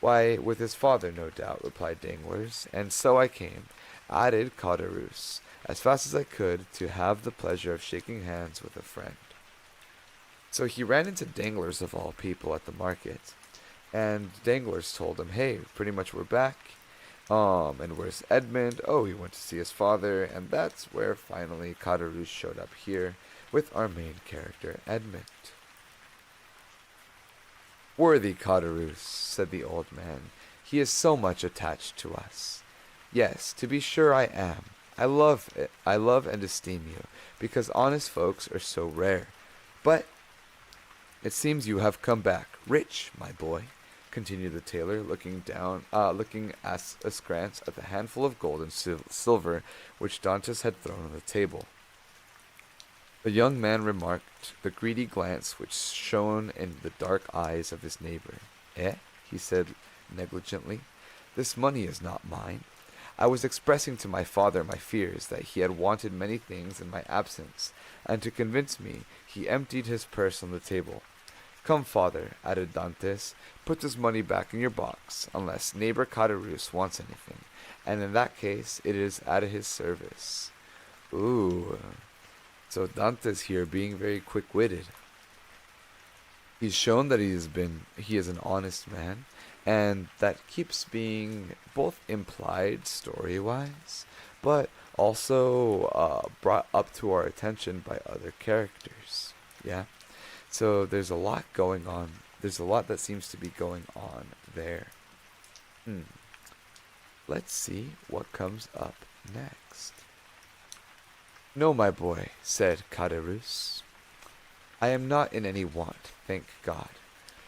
Why, with his father, no doubt, replied Danglars, and so I came, added Caderousse, as fast as I could, to have the pleasure of shaking hands with a friend. So he ran into Danglars of all people at the market, and Danglars told him, hey, pretty much we're back. And where's Edmund? Oh, he went to see his father, and that's where finally Caderousse showed up here with our main character, Edmund. Worthy Caderousse, said the old man, he is so much attached to us. Yes, to be sure I am. I love and esteem you, because honest folks are so rare. But it seems you have come back, rich, my boy, continued the tailor, looking askance at the handful of gold and silver which Dantes had thrown on the table. The young man remarked the greedy glance which shone in the dark eyes of his neighbor. He said negligently, this money is not mine. I was expressing to my father my fears that he had wanted many things in my absence, and to convince me, he emptied his purse on the table. Come, father, added Dantes, put this money back in your box, unless neighbor Caderousse wants anything, and in that case it is at his service. Ooh, so Dantes here being very quick-witted. He's shown that he is an honest man, and that keeps being both implied story-wise, but also brought up to our attention by other characters. Yeah? So there's a lot going on. There's a lot that seems to be going on there. Let's see what comes up next. No, my boy, said Caderousse. I am not in any want, thank God.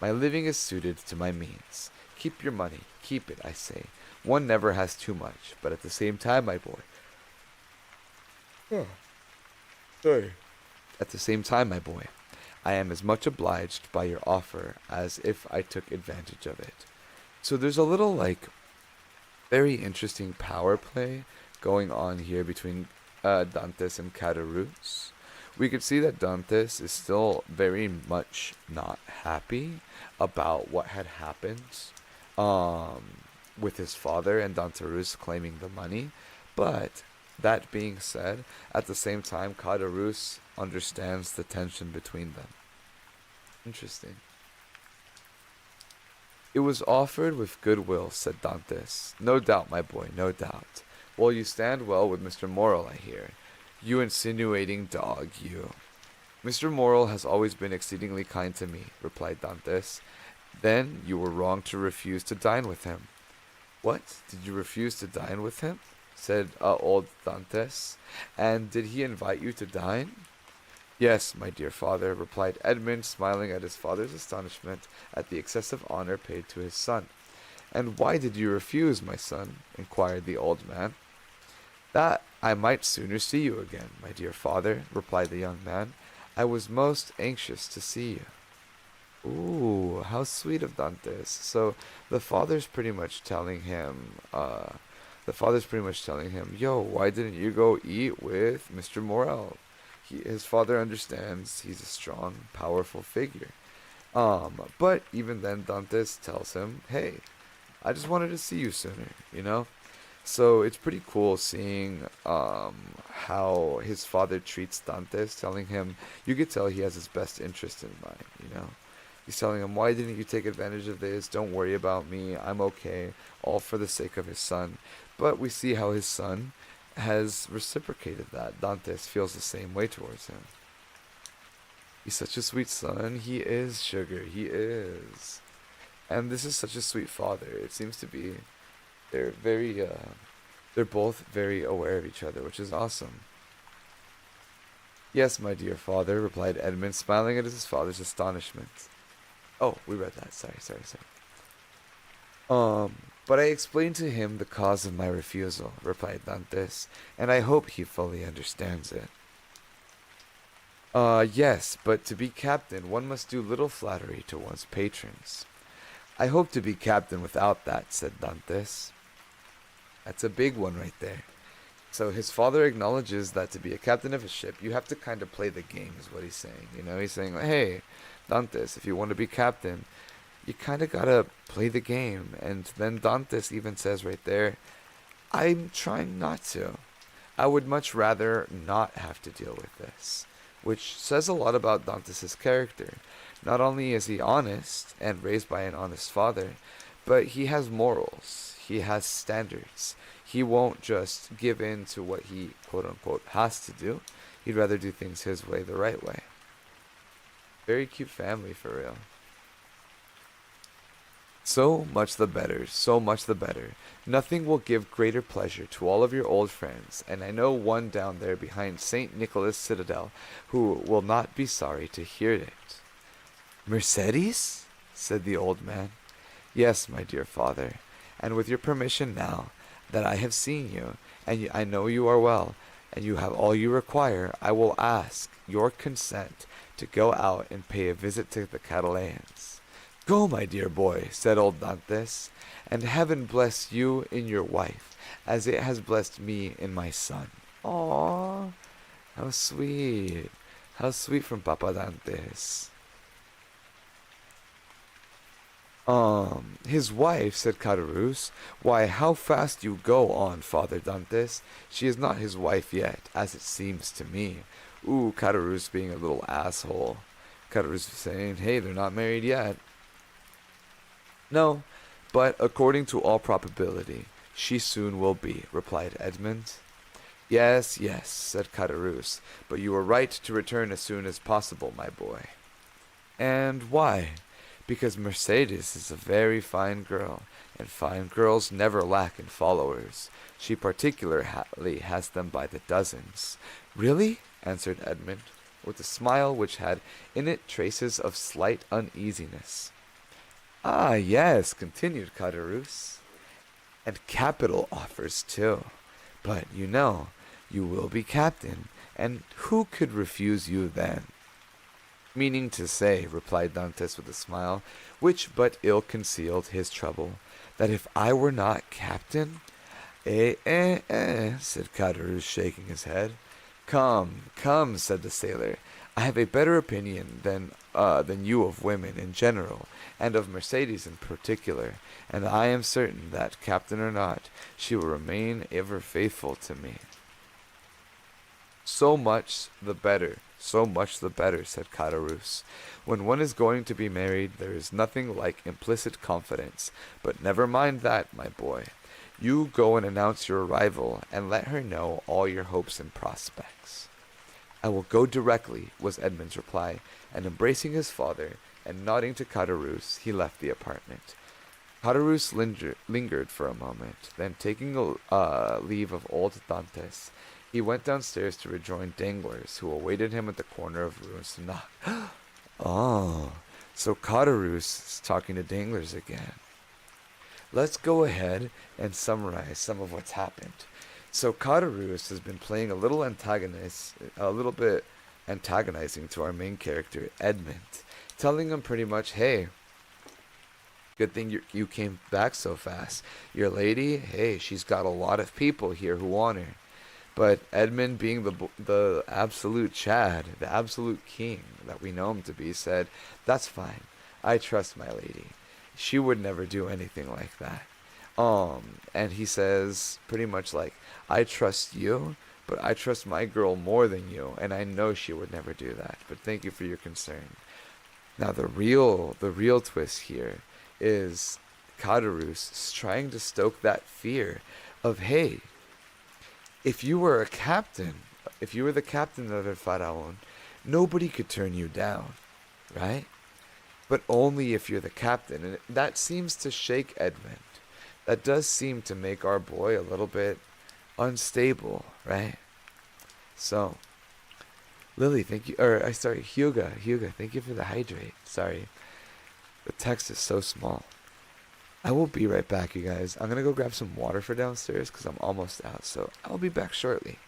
My living is suited to my means. Keep your money. Keep it, I say. One never has too much, but at the same time, my boy. Sorry. At the same time, my boy, I am as much obliged by your offer as if I took advantage of it. So there's a little, like, very interesting power play going on here between Dantes and Caderousse. We could see that Dantes is still very much not happy about what had happened um, with his father and Danterousse claiming the money. But that being said, at the same time, Caderousse understands the tension between them. Interesting. It was offered with goodwill, said Dantes. No doubt, my boy, no doubt. Well, you stand well with Mr. Morel, I hear. You insinuating dog, you. Mr. Morel has always been exceedingly kind to me, replied Dantes. Then you were wrong to refuse to dine with him. What? Did you refuse to dine with him? Said old Dantes. And did he invite you to dine? Yes, my dear father, replied Edmond, smiling at his father's astonishment at the excessive honor paid to his son. And why did you refuse, my son? Inquired the old man. That I might sooner see you again, my dear father, replied the young man. I was most anxious to see you. Ooh, how sweet of Dantes. So the father's pretty much telling him, yo, why didn't you go eat with Mr. Morel? His father understands he's a strong, powerful figure. But even then, Dantes tells him, hey, I just wanted to see you sooner, you know? So it's pretty cool seeing how his father treats Dantes, telling him, you could tell he has his best interest in mind, you know? He's telling him, why didn't you take advantage of this? Don't worry about me. I'm okay. All for the sake of his son. But we see how his son has reciprocated that. Dantes feels the same way towards him. He's such a sweet son. He is, sugar. He is. And this is such a sweet father. It seems to be they're both very aware of each other, which is awesome. Yes, my dear father, replied Edmund, smiling at his father's astonishment. Oh, we read that. Sorry. But I explained to him the cause of my refusal, replied Dantes, and I hope he fully understands it. Yes, but to be captain, one must do little flattery to one's patrons. I hope to be captain without that, said Dantes. That's a big one right there. So his father acknowledges that to be a captain of a ship, you have to kind of play the game, is what he's saying. You know, he's saying, hey, Dantes, if you want to be captain, you kind of gotta play the game. And then Dantes even says right there, I'm trying not to. I would much rather not have to deal with this. Which says a lot about Dantes' character. Not only is he honest and raised by an honest father, but he has morals. He has standards. He won't just give in to what he, quote unquote, has to do. He'd rather do things his way, the right way. Very cute family, for real. So much the better, so much the better. Nothing will give greater pleasure to all of your old friends, and I know one down there behind St. Nicholas Citadel who will not be sorry to hear it. Mercedes? Said the old man. Yes, my dear father, and with your permission now that I have seen you, and I know you are well, and you have all you require, I will ask your consent to go out and pay a visit to the Catalans. Go, my dear boy, said old Dantes, and heaven bless you in your wife, as it has blessed me in my son. Aww, how sweet. How sweet from Papa Dantes. His wife, said Caderousse. Why, how fast you go on, Father Dantes. She is not his wife yet, as it seems to me. Ooh, Caderousse being a little asshole. Caderousse saying, hey, they're not married yet. No, but according to all probability, she soon will be, replied Edmond. Yes, said Caderousse, but you were right to return as soon as possible, my boy. And why? Because Mercedes is a very fine girl, and fine girls never lack in followers. She particularly has them by the dozens. Really? Answered Edmund, with a smile which had in it traces of slight uneasiness. Ah, yes, continued Caderousse. And capital offers too. But you will be captain, and who could refuse you then? Meaning to say, replied Dantes with a smile, which but ill concealed his trouble, that if I were not captain? Said Caderousse, shaking his head. Come, come, said the sailor. I have a better opinion than you of women in general, and of Mercedes in particular, and I am certain that, captain or not, she will remain ever faithful to me. So much the better, said Caderousse. When one is going to be married, there is nothing like implicit confidence. But never mind that, my boy. You go and announce your arrival, and let her know all your hopes and prospects. I will go directly, was Edmond's reply, and embracing his father, and nodding to Caderousse, he left the apartment. Caderousse lingered for a moment, then taking leave of old Dantes, he went downstairs to rejoin Danglars, who awaited him at the corner of Rue Senac. Oh, so Caderousse is talking to Danglars again. Let's go ahead and summarize some of what's happened. So Caderousse has been playing a little bit antagonizing to our main character, Edmond, telling him pretty much, hey, good thing you came back so fast. Your lady, hey, she's got a lot of people here who want her. But Edmond, being the absolute Chad, the absolute king that we know him to be, said, that's fine. I trust my lady. She would never do anything like that. And he says pretty much like, I trust you, but I trust my girl more than you, and I know she would never do that. But thank you for your concern. Now the real twist here is Caderousse trying to stoke that fear of, hey, if you were the captain of the Pharaon, nobody could turn you down, right? But only if you're the captain. And that seems to shake Edmond. That does seem to make our boy a little bit unstable, right? So, Lily, thank you. Hugo, thank you for the hydrate. Sorry. The text is so small. I will be right back, you guys. I'm going to go grab some water for downstairs because I'm almost out. So, I'll be back shortly.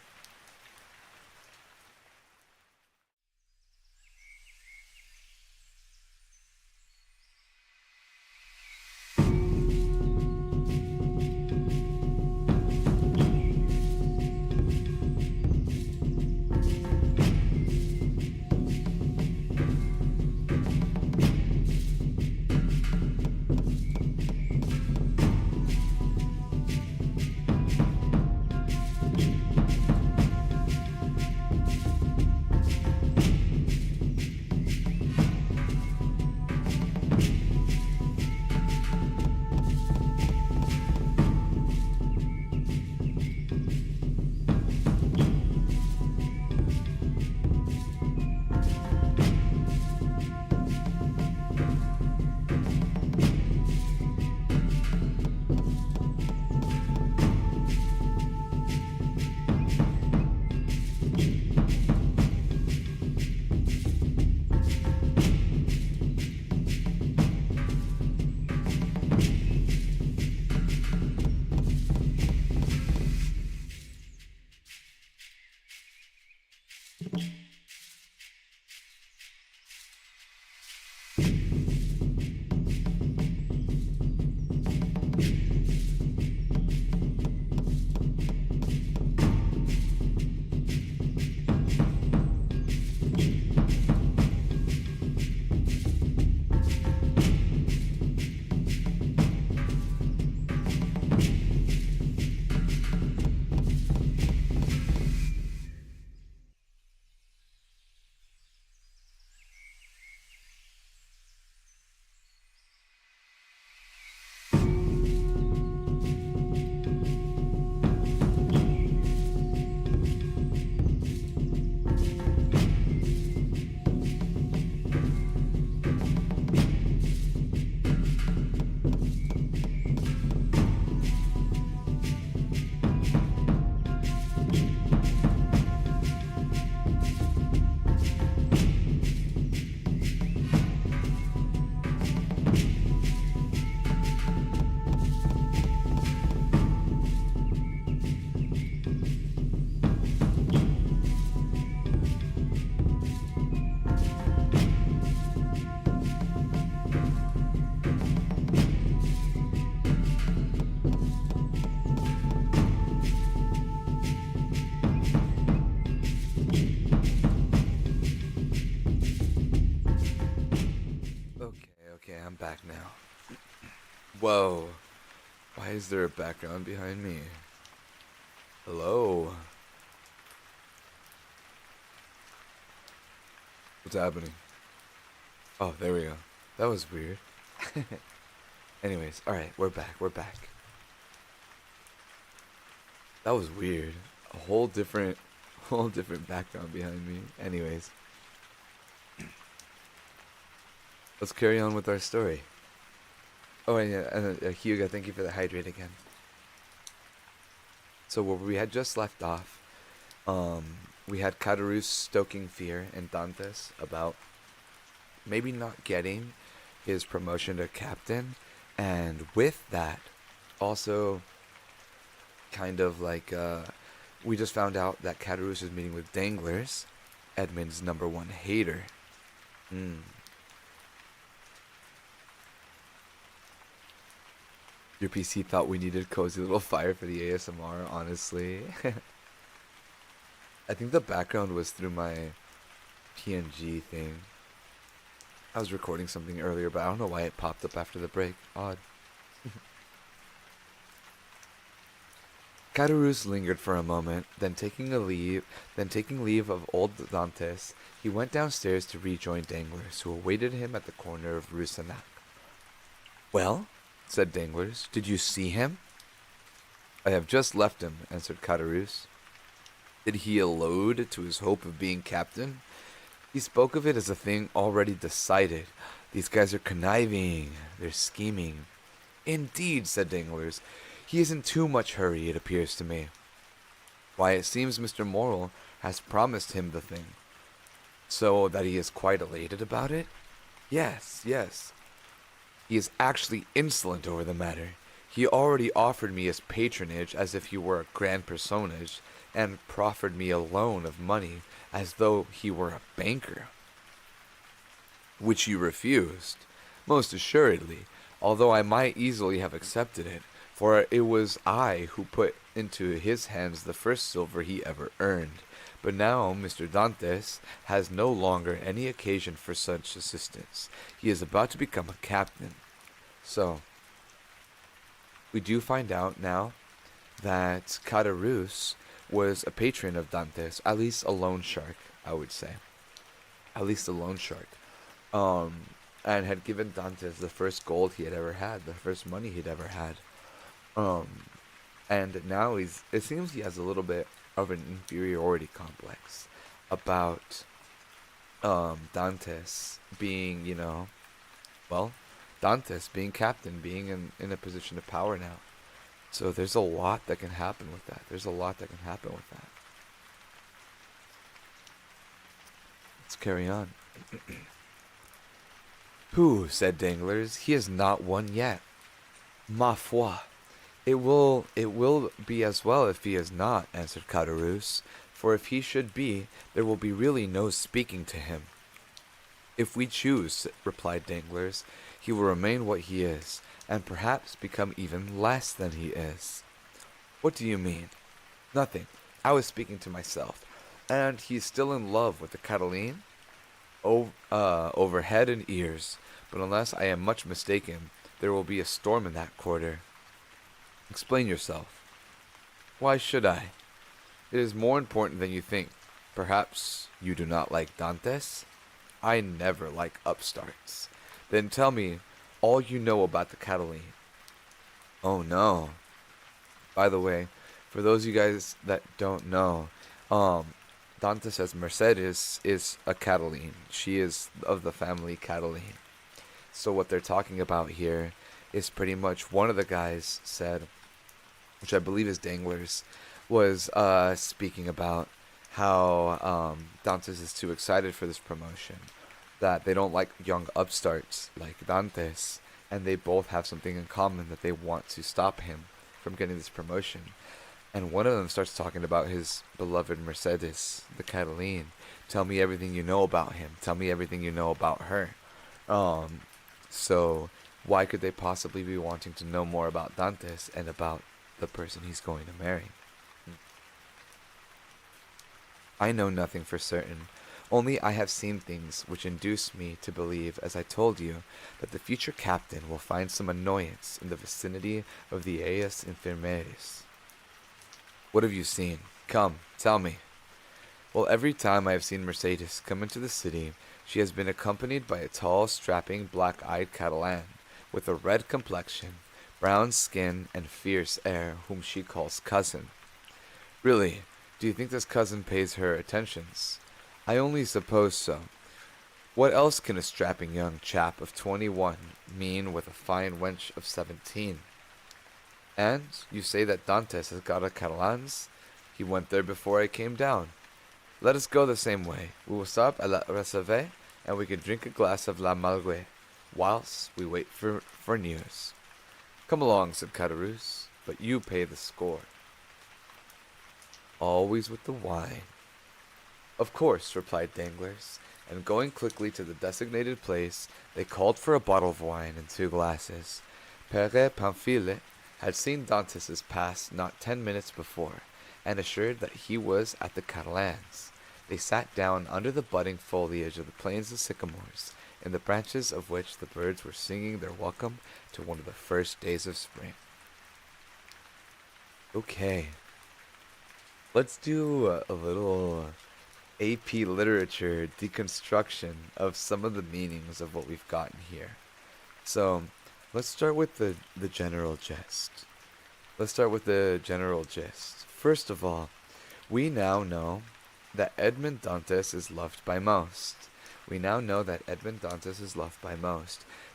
Okay, I'm back now. Whoa. Why is there a background behind me? Hello? What's happening? Oh, there we go. That was weird. Anyways, alright, we're back, we're back. That was weird. A whole different background behind me. Anyways. Let's carry on with our story. Oh, and yeah, Hugo, thank you for the hydrate again. So where we had just left off, we had Caderousse stoking fear in Dantes about maybe not getting his promotion to captain, and with that, also kind of like we just found out that Caderousse is meeting with Danglars, Edmond's #1 hater. Your PC thought we needed cozy little fire for the ASMR, honestly. I think the background was through my PNG thing. I was recording something earlier, but I don't know why it popped up after the break. Odd. Caderousse lingered for a moment, then taking leave of old Dantes, he went downstairs to rejoin Danglars, who awaited him at the corner of Rue Senac. Well, said Danglars, did you see him? I have just left him, answered Caderousse. Did he allude to his hope of being captain? He spoke of it as a thing already decided. These guys are conniving. They're scheming. Indeed, said Danglars. He is in too much hurry, it appears to me. Why, it seems Mr. Morel has promised him the thing. So that he is quite elated about it? Yes, yes. He is actually insolent over the matter. He already offered me his patronage as if he were a grand personage, and proffered me a loan of money as though he were a banker. Which you refused, most assuredly, although I might easily have accepted it, for it was I who put into his hands the first silver he ever earned. But now Mr. Dantes has no longer any occasion for such assistance. He is about to become a captain. So, we do find out now that Caderousse was a patron of Dantes, at least a loan shark, I would say. At least a loan shark. And had given Dantes the first gold he had ever had, the first money he'd ever had. And now it seems he has a little bit of an inferiority complex about Dantes being, Dantes being captain, being in a position of power now. So there's a lot that can happen with that. Let's carry on. Who, said Danglars, he is not one yet. Ma foi. It will be as well if he is not, answered Caderousse, for if he should be, there will be really no speaking to him. If we choose, replied Danglars, he will remain what he is, and perhaps become even less than he is. What do you mean? Nothing. I was speaking to myself. And he's still in love with the Cataline? Over head and ears, but unless I am much mistaken, there will be a storm in that quarter. Explain yourself. Why should I? It is more important than you think. Perhaps you do not like Dantes? I never like upstarts. Then tell me all you know about the Cataline. Oh no. By the way, for those of you guys that don't know, Dantes' Mercedes is a Cataline. She is of the family Cataline. So what they're talking about here is pretty much one of the guys said, which I believe is Danglars, was speaking about how Dantes is too excited for this promotion, that they don't like young upstarts like Dantes, and they both have something in common, that they want to stop him from getting this promotion. And one of them starts talking about his beloved Mercedes, the Cataline. Tell me everything you know about him. Tell me everything you know about her. So why could they possibly be wanting to know more about Dantes and about the person he's going to marry? I know nothing for certain. Only I have seen things which induce me to believe, as I told you, that the future captain will find some annoyance in the vicinity of the Eas Infirmaries. What have you seen? Come, tell me. Well, every time I have seen Mercedes come into the city, she has been accompanied by a tall, strapping, black-eyed Catalan, with a red complexion, brown skin, and fierce air, whom she calls cousin. Really, do you think this cousin pays her attentions? I only suppose so. What else can a strapping young chap of 21 mean with a fine wench of 17? And you say that Dantes has got a Catalans? He went there before I came down. Let us go the same way. We will stop at La Reserve, and we can drink a glass of La Malgue, whilst we wait for news. Come along, said Caderousse, but you pay the score. Always with the wine. Of course, replied Danglars, and going quickly to the designated place, they called for a bottle of wine and 2 glasses. Pere Pamphile had seen Dantes's pass not 10 minutes before, and assured that he was at the Catalans. They sat down under the budding foliage of the plains of sycamores, in the branches of which the birds were singing their welcome to one of the first days of spring. Okay, let's do a little AP literature deconstruction of some of the meanings of what we've gotten here. So, let's start with the general gist. First of all, we now know that Edmond Dantes is loved by most.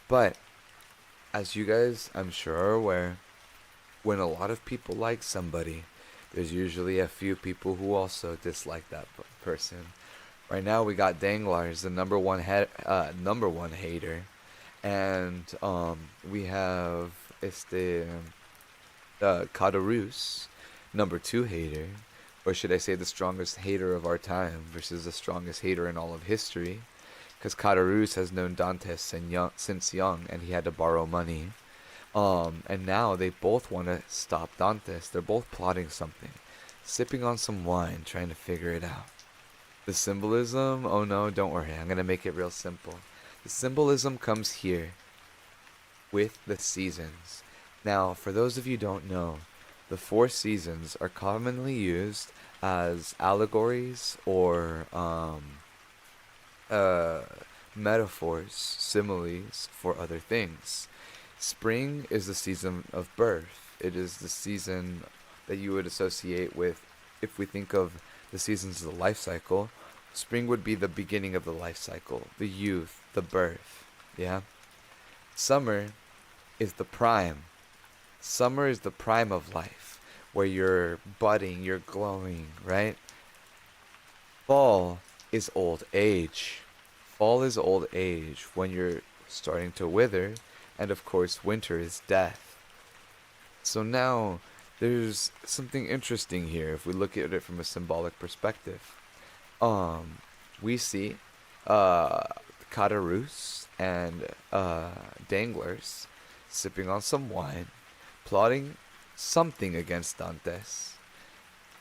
But, as you guys, I'm sure, are aware, when a lot of people like somebody, there's usually a few people who also dislike that person. Right now, we got Danglars, the number one hater, and we have Caderousse, number 2 hater, or should I say the strongest hater of our time versus the strongest hater in all of history, because Caderousse has known Dantes since young, and he had to borrow money. And now they both want to stop Dantes. They're both plotting something, sipping on some wine, trying to figure it out. The symbolism, oh no, don't worry, I'm going to make it real simple. The symbolism comes here with the seasons. Now, for those of you who don't know, the 4 seasons are commonly used as allegories or metaphors, similes for other things. Spring is the season of birth. It is the season that you would associate with, if we think of the seasons of the life cycle, spring would be the beginning of the life cycle, the youth, the birth, yeah? Summer is the prime. Summer is the prime of life, where you're budding, you're glowing, right? Fall is old age. Fall is old age when you're starting to wither, and of course winter is death. So now there's something interesting here if we look at it from a symbolic perspective. We see Caderousse and Danglars sipping on some wine, plotting something against Dantes,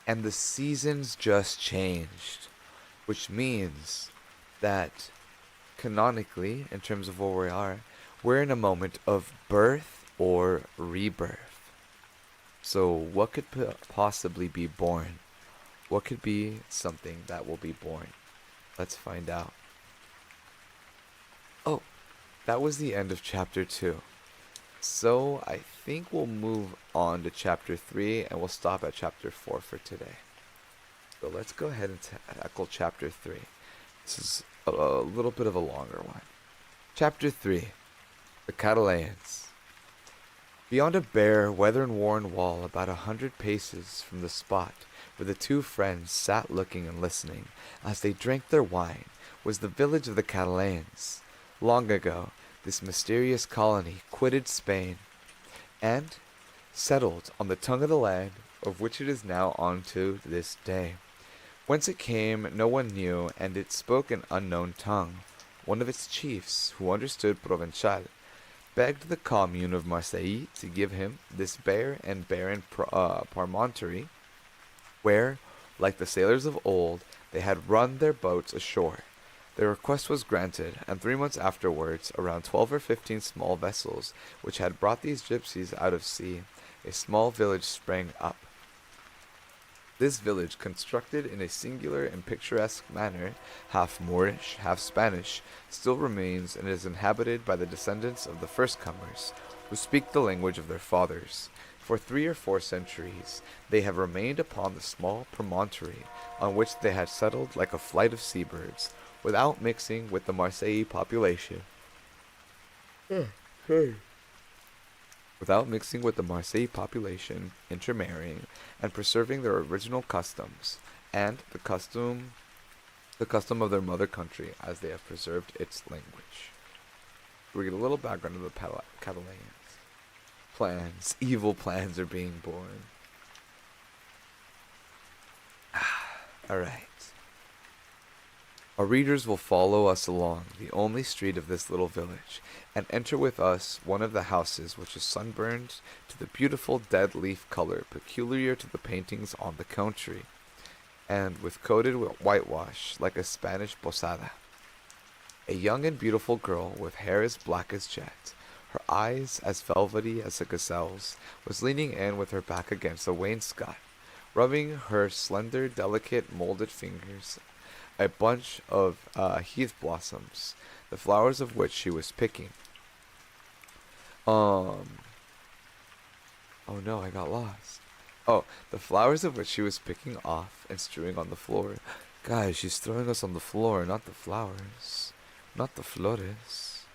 and the seasons just changed, which means that canonically, in terms of where we are, we're in a moment of birth or rebirth. So what could possibly be born? What could be something that will be born? Let's find out. Oh, that was the end of chapter 2. So I think we'll move on to chapter 3 and we'll stop at chapter 4 for today. So let's go ahead and tackle chapter 3. This is a little bit of a longer one. Chapter 3. The Catalans. Beyond a bare, weather-worn wall about 100 paces from the spot where the 2 friends sat looking and listening as they drank their wine was the village of the Catalans. Long ago, this mysterious colony quitted Spain and settled on the tongue of the land of which it is now on to this day. Whence it came no one knew, and it spoke an unknown tongue. One of its chiefs, who understood Provençal, begged the commune of Marseille to give him this bare and barren promontory, where, like the sailors of old, They had run their boats ashore. Their request was granted, and 3 months afterwards, around 12 or 15 small vessels, which had brought these gypsies out of sea, a small village sprang up. This village, constructed in a singular and picturesque manner, half Moorish, half Spanish, still remains and is inhabited by the descendants of the first comers, who speak the language of their fathers. For 3 or 4 centuries they have remained upon the small promontory on which they had settled like a flight of seabirds, without mixing with the Marseille population. Without mixing with the Marseille population, intermarrying, and preserving their original customs, and the custom of their mother country, as they have preserved its language. We get a little background of the Catalans. Plans, evil plans are being born. Alright. Our readers will follow us along the only street of this little village, and enter with us one of the houses which is sunburned to the beautiful dead leaf color peculiar to the paintings on the country, and with coated with whitewash like a Spanish posada. A young and beautiful girl with hair as black as jet, her eyes as velvety as a gazelle's, was leaning in with her back against the wainscot, rubbing her slender, delicate, molded fingers a bunch of heath blossoms, the flowers of which she was picking. Oh no, I got lost. Oh, the flowers of which she was picking off and strewing on the floor. Guys, she's throwing us on the floor, not the flowers. Not the flores.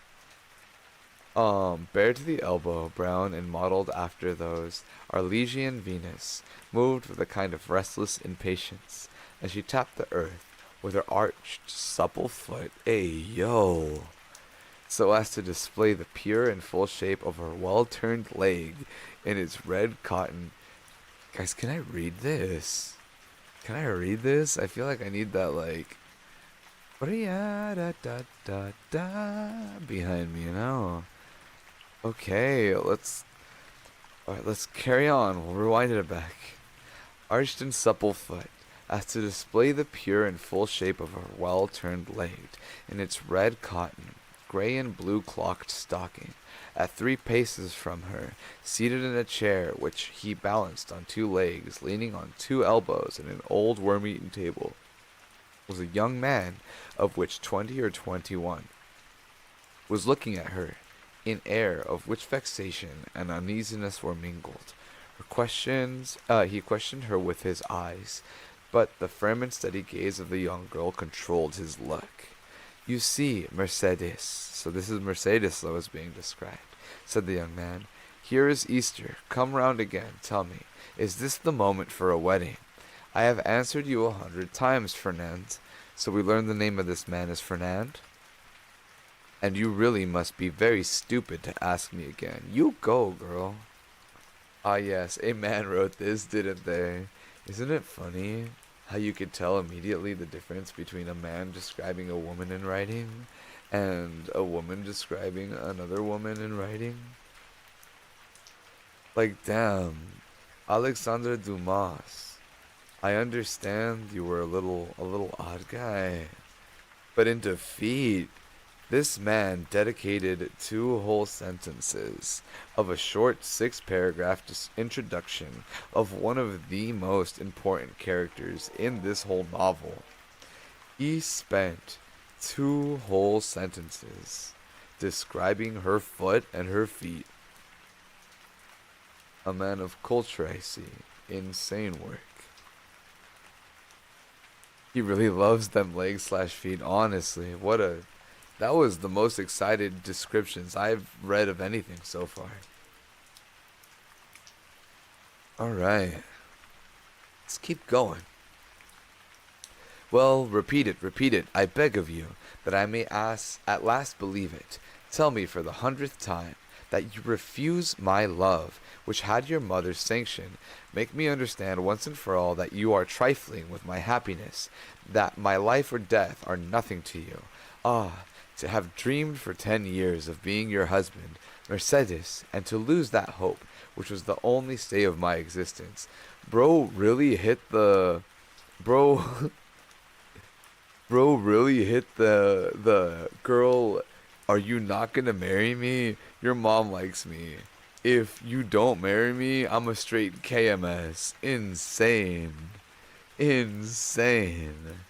Bare to the elbow, brown and mottled after those, our Lygian Venus moved with a kind of restless impatience, as she tapped the earth with her arched, supple foot, so as to display the pure and full shape of her well-turned leg in its red cotton. Guys, can I read this? Can I read this? I feel like I need that, like, behind me, you know? Okay, alright, let's carry on. We'll rewind it back. Arched and supple foot, as to display the pure and full shape of her well-turned leg in its red cotton, grey and blue clocked stocking. At 3 paces from her, seated in a chair which he balanced on 2 legs, leaning on 2 elbows in an old worm-eaten table, was a young man of which 20 or 21, was looking at her in air of which vexation and uneasiness were mingled. He questioned her with his eyes, but the firm and steady gaze of the young girl controlled his look. You see, Mercedes, so this is Mercedes that was being described, said the young man. Here is Easter. Come round again. Tell me, is this the moment for a wedding? I have answered you 100 times, Fernand. So we learn the name of this man is Fernand? And you really must be very stupid to ask me again. You go, girl. Ah yes, a man wrote this, didn't they? Isn't it funny how you could tell immediately the difference between a man describing a woman in writing and a woman describing another woman in writing? Like, damn, Alexandre Dumas, I understand you were a little odd guy, but in defeat, this man dedicated 2 whole sentences of a short 6-paragraph introduction of one of the most important characters in this whole novel. He spent 2 whole sentences describing her foot and her feet. A man of culture, I see. Insane work. He really loves them legs/feet, honestly. That was the most excited descriptions I've read of anything so far. Alright. Let's keep going. Well, repeat it, I beg of you, that I may at last believe it. Tell me for the 100th time that you refuse my love, which had your mother's sanction. Make me understand once and for all that you are trifling with my happiness, that my life or death are nothing to you. Ah, to have dreamed for 10 years of being your husband, Mercedes, and to lose that hope, which was the only stay of my existence. Bro really hit the... Bro... Bro really hit the girl, are you not gonna marry me? Your mom likes me. If you don't marry me, I'm a straight KMS. Insane. Insane.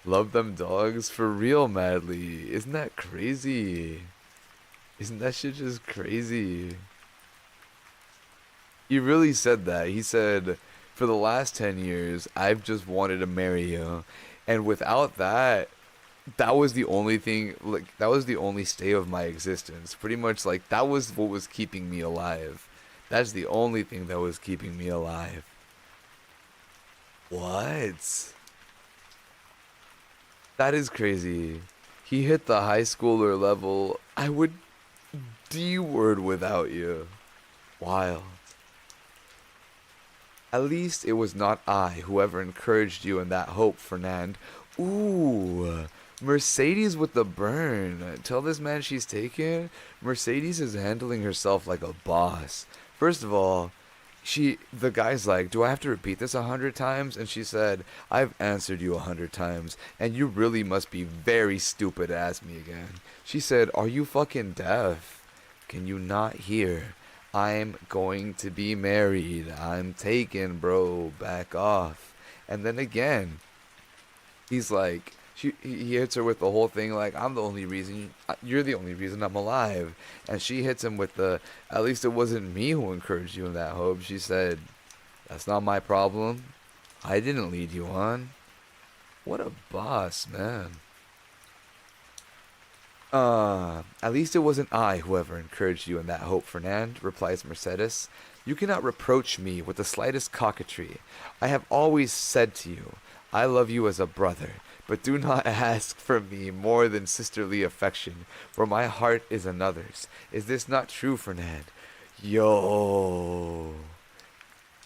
Love them dogs for real madly. Isn't that crazy? Isn't that shit just crazy? He really said that. He said, for the last 10 years, I've just wanted to marry you. And without that, that was the only thing, like, that was the only stay of my existence. Pretty much, like, that was what was keeping me alive. That's the only thing that was keeping me alive. What? That is crazy. He hit the high schooler level. I would D word without you. Wild. At least it was not I who ever encouraged you in that hope, Fernand. Ooh, Mercedes with the burn. Tell this man she's taken. Mercedes is handling herself like a boss. First of all, the guy's like, do I have to repeat this 100 times? And she said, I've answered you 100 times, and you really must be very stupid to ask me again. She said, are you fucking deaf? Can you not hear? I'm going to be married. I'm taken, bro. Back off. And then again, he's like, he hits her with the whole thing like, I'm the only reason, you're the only reason I'm alive. And she hits him with the, at least it wasn't me who encouraged you in that hope. She said, that's not my problem. I didn't lead you on. What a boss, man. At least it wasn't I who ever encouraged you in that hope, Fernand, replies Mercedes. You cannot reproach me with the slightest coquetry. I have always said to you, I love you as a brother, but do not ask from me more than sisterly affection, for my heart is another's. Is this not true, Fernand? Yo.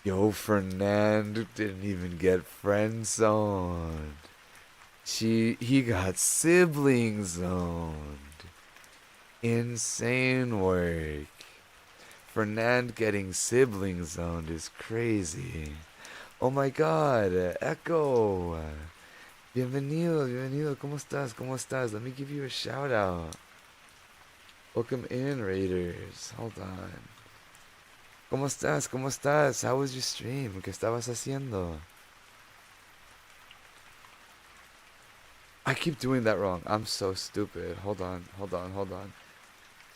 Yo, Fernand didn't even get friend zoned. He got sibling zoned. Insane work. Fernand getting sibling zoned is crazy. Oh my god, Echo. Bienvenido, bienvenido. ¿Cómo estás? ¿Cómo estás? Let me give you a shout out. Welcome in, Raiders. Hold on. ¿Cómo estás? ¿Cómo estás? How was your stream? ¿Qué estabas haciendo? I keep doing that wrong. I'm so stupid. Hold on, hold on, hold on.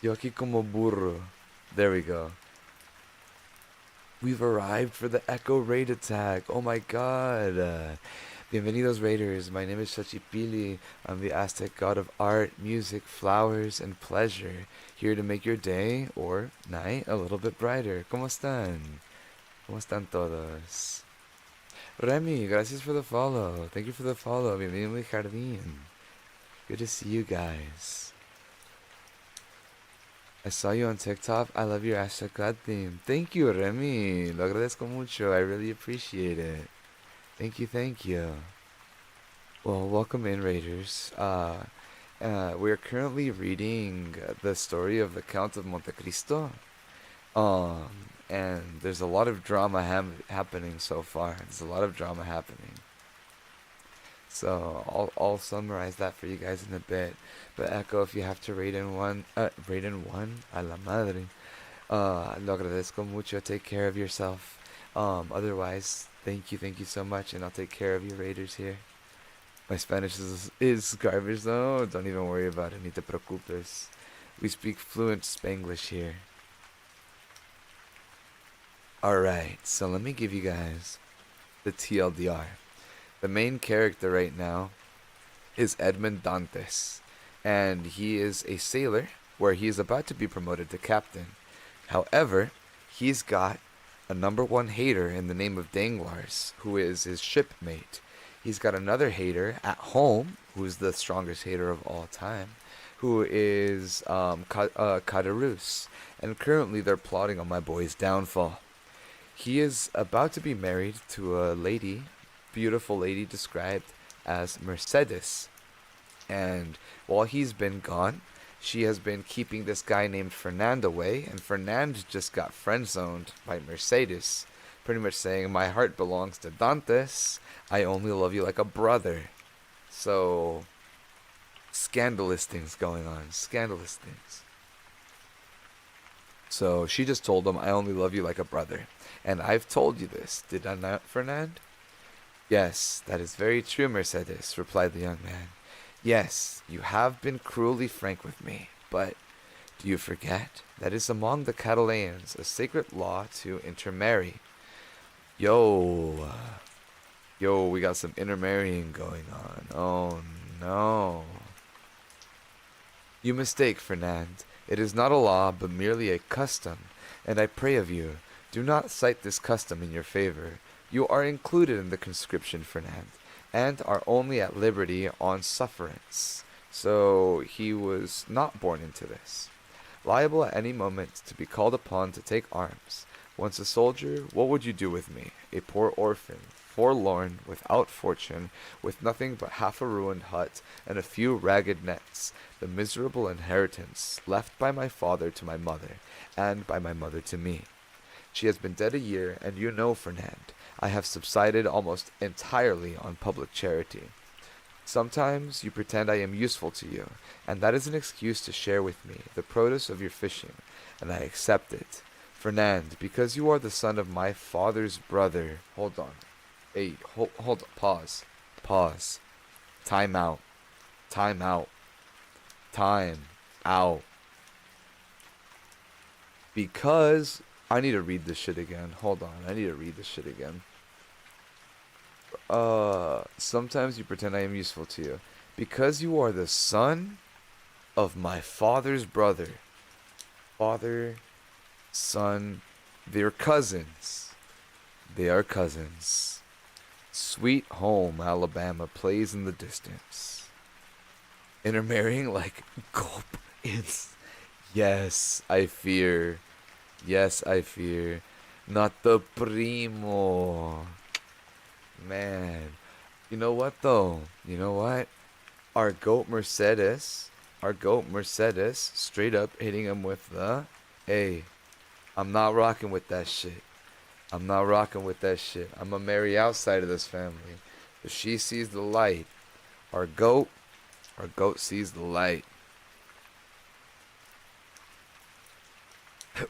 Yo aquí como burro. There we go. We've arrived for the Echo Raid attack. Oh my god. Bienvenidos Raiders. My name is Shachipili. I'm the Aztec god of art, music, flowers, and pleasure. Here to make your day, or night, a little bit brighter. ¿Cómo están? ¿Cómo están todos? Remy, gracias for the follow. Thank you for the follow. Bienvenido a mi jardín. Good to see you guys. I saw you on TikTok. I love your hashtag theme. Thank you, Remy. Lo agradezco mucho. I really appreciate it. Thank you, thank you. Well, welcome in, Raiders. We're currently reading the story of the Count of Monte Cristo. And there's a lot of drama happening so far. There's a lot of drama happening. So I'll summarize that for you guys in a bit. But Echo, if you have to rate in one, a la madre. Lo agradezco mucho. Take care of yourself. Otherwise, thank you so much, and I'll take care of you Raiders here. My Spanish is garbage though. Don't even worry about it. Ni te preocupes. We speak fluent Spanglish here. Alright, so let me give you guys the TLDR. The main character right now is Edmond Dantes, and he is a sailor where he is about to be promoted to captain. However, he's got a number one hater in the name of Danglars, who is his shipmate. He's got another hater at home, who's the strongest hater of all time, who is Caderousse, and currently they're plotting on my boy's downfall. He is about to be married to a lady, beautiful lady described as Mercedes. And while he's been gone, she has been keeping this guy named Fernand away, and Fernand just got friend-zoned by Mercedes, pretty much saying, my heart belongs to Dantes, I only love you like a brother. So, scandalous things going on. Scandalous things. So she just told him, I only love you like a brother. And I've told you this, did I not, Fernand? Yes, that is very true, Mercedes, replied the young man. Yes, you have been cruelly frank with me, but do you forget that is among the Catalans a sacred law to intermarry? Yo, yo, we got some intermarrying going on. Oh no. You mistake, Fernand. It is not a law, but merely a custom, and I pray of you, do not cite this custom in your favor. You are included in the conscription, Fernand, and are only at liberty on sufferance. So he was not born into this. Liable at any moment to be called upon to take arms. Once a soldier, what would you do with me? A poor orphan, forlorn, without fortune, with nothing but half a ruined hut and a few ragged nets, the miserable inheritance left by my father to my mother, and by my mother to me. She has been dead a year, and you know, Fernand, I have subsided almost entirely on public charity. Sometimes you pretend I am useful to you, and that is an excuse to share with me the produce of your fishing, and I accept it. Fernand, because you are the son of my father's brother. Hold on. Hey, hold on. Pause. Pause. Time out. Time out. Time out. Because I need to read this shit again. Hold on. I need to read this shit again. Sometimes you pretend I am useful to you. Because you are the son of my father's brother. Father, son, they're cousins. They are cousins. Sweet Home, Alabama plays in the distance. Intermarrying like gulp is. Yes, I fear. Yes, I fear. Not the primo. Man. You know what though? You know what? Our goat Mercedes, straight up hitting him with the, hey, I'm not rocking with that shit. I'm not rocking with that shit. I'm gonna marry outside of this family. If she sees the light, our goat sees the light.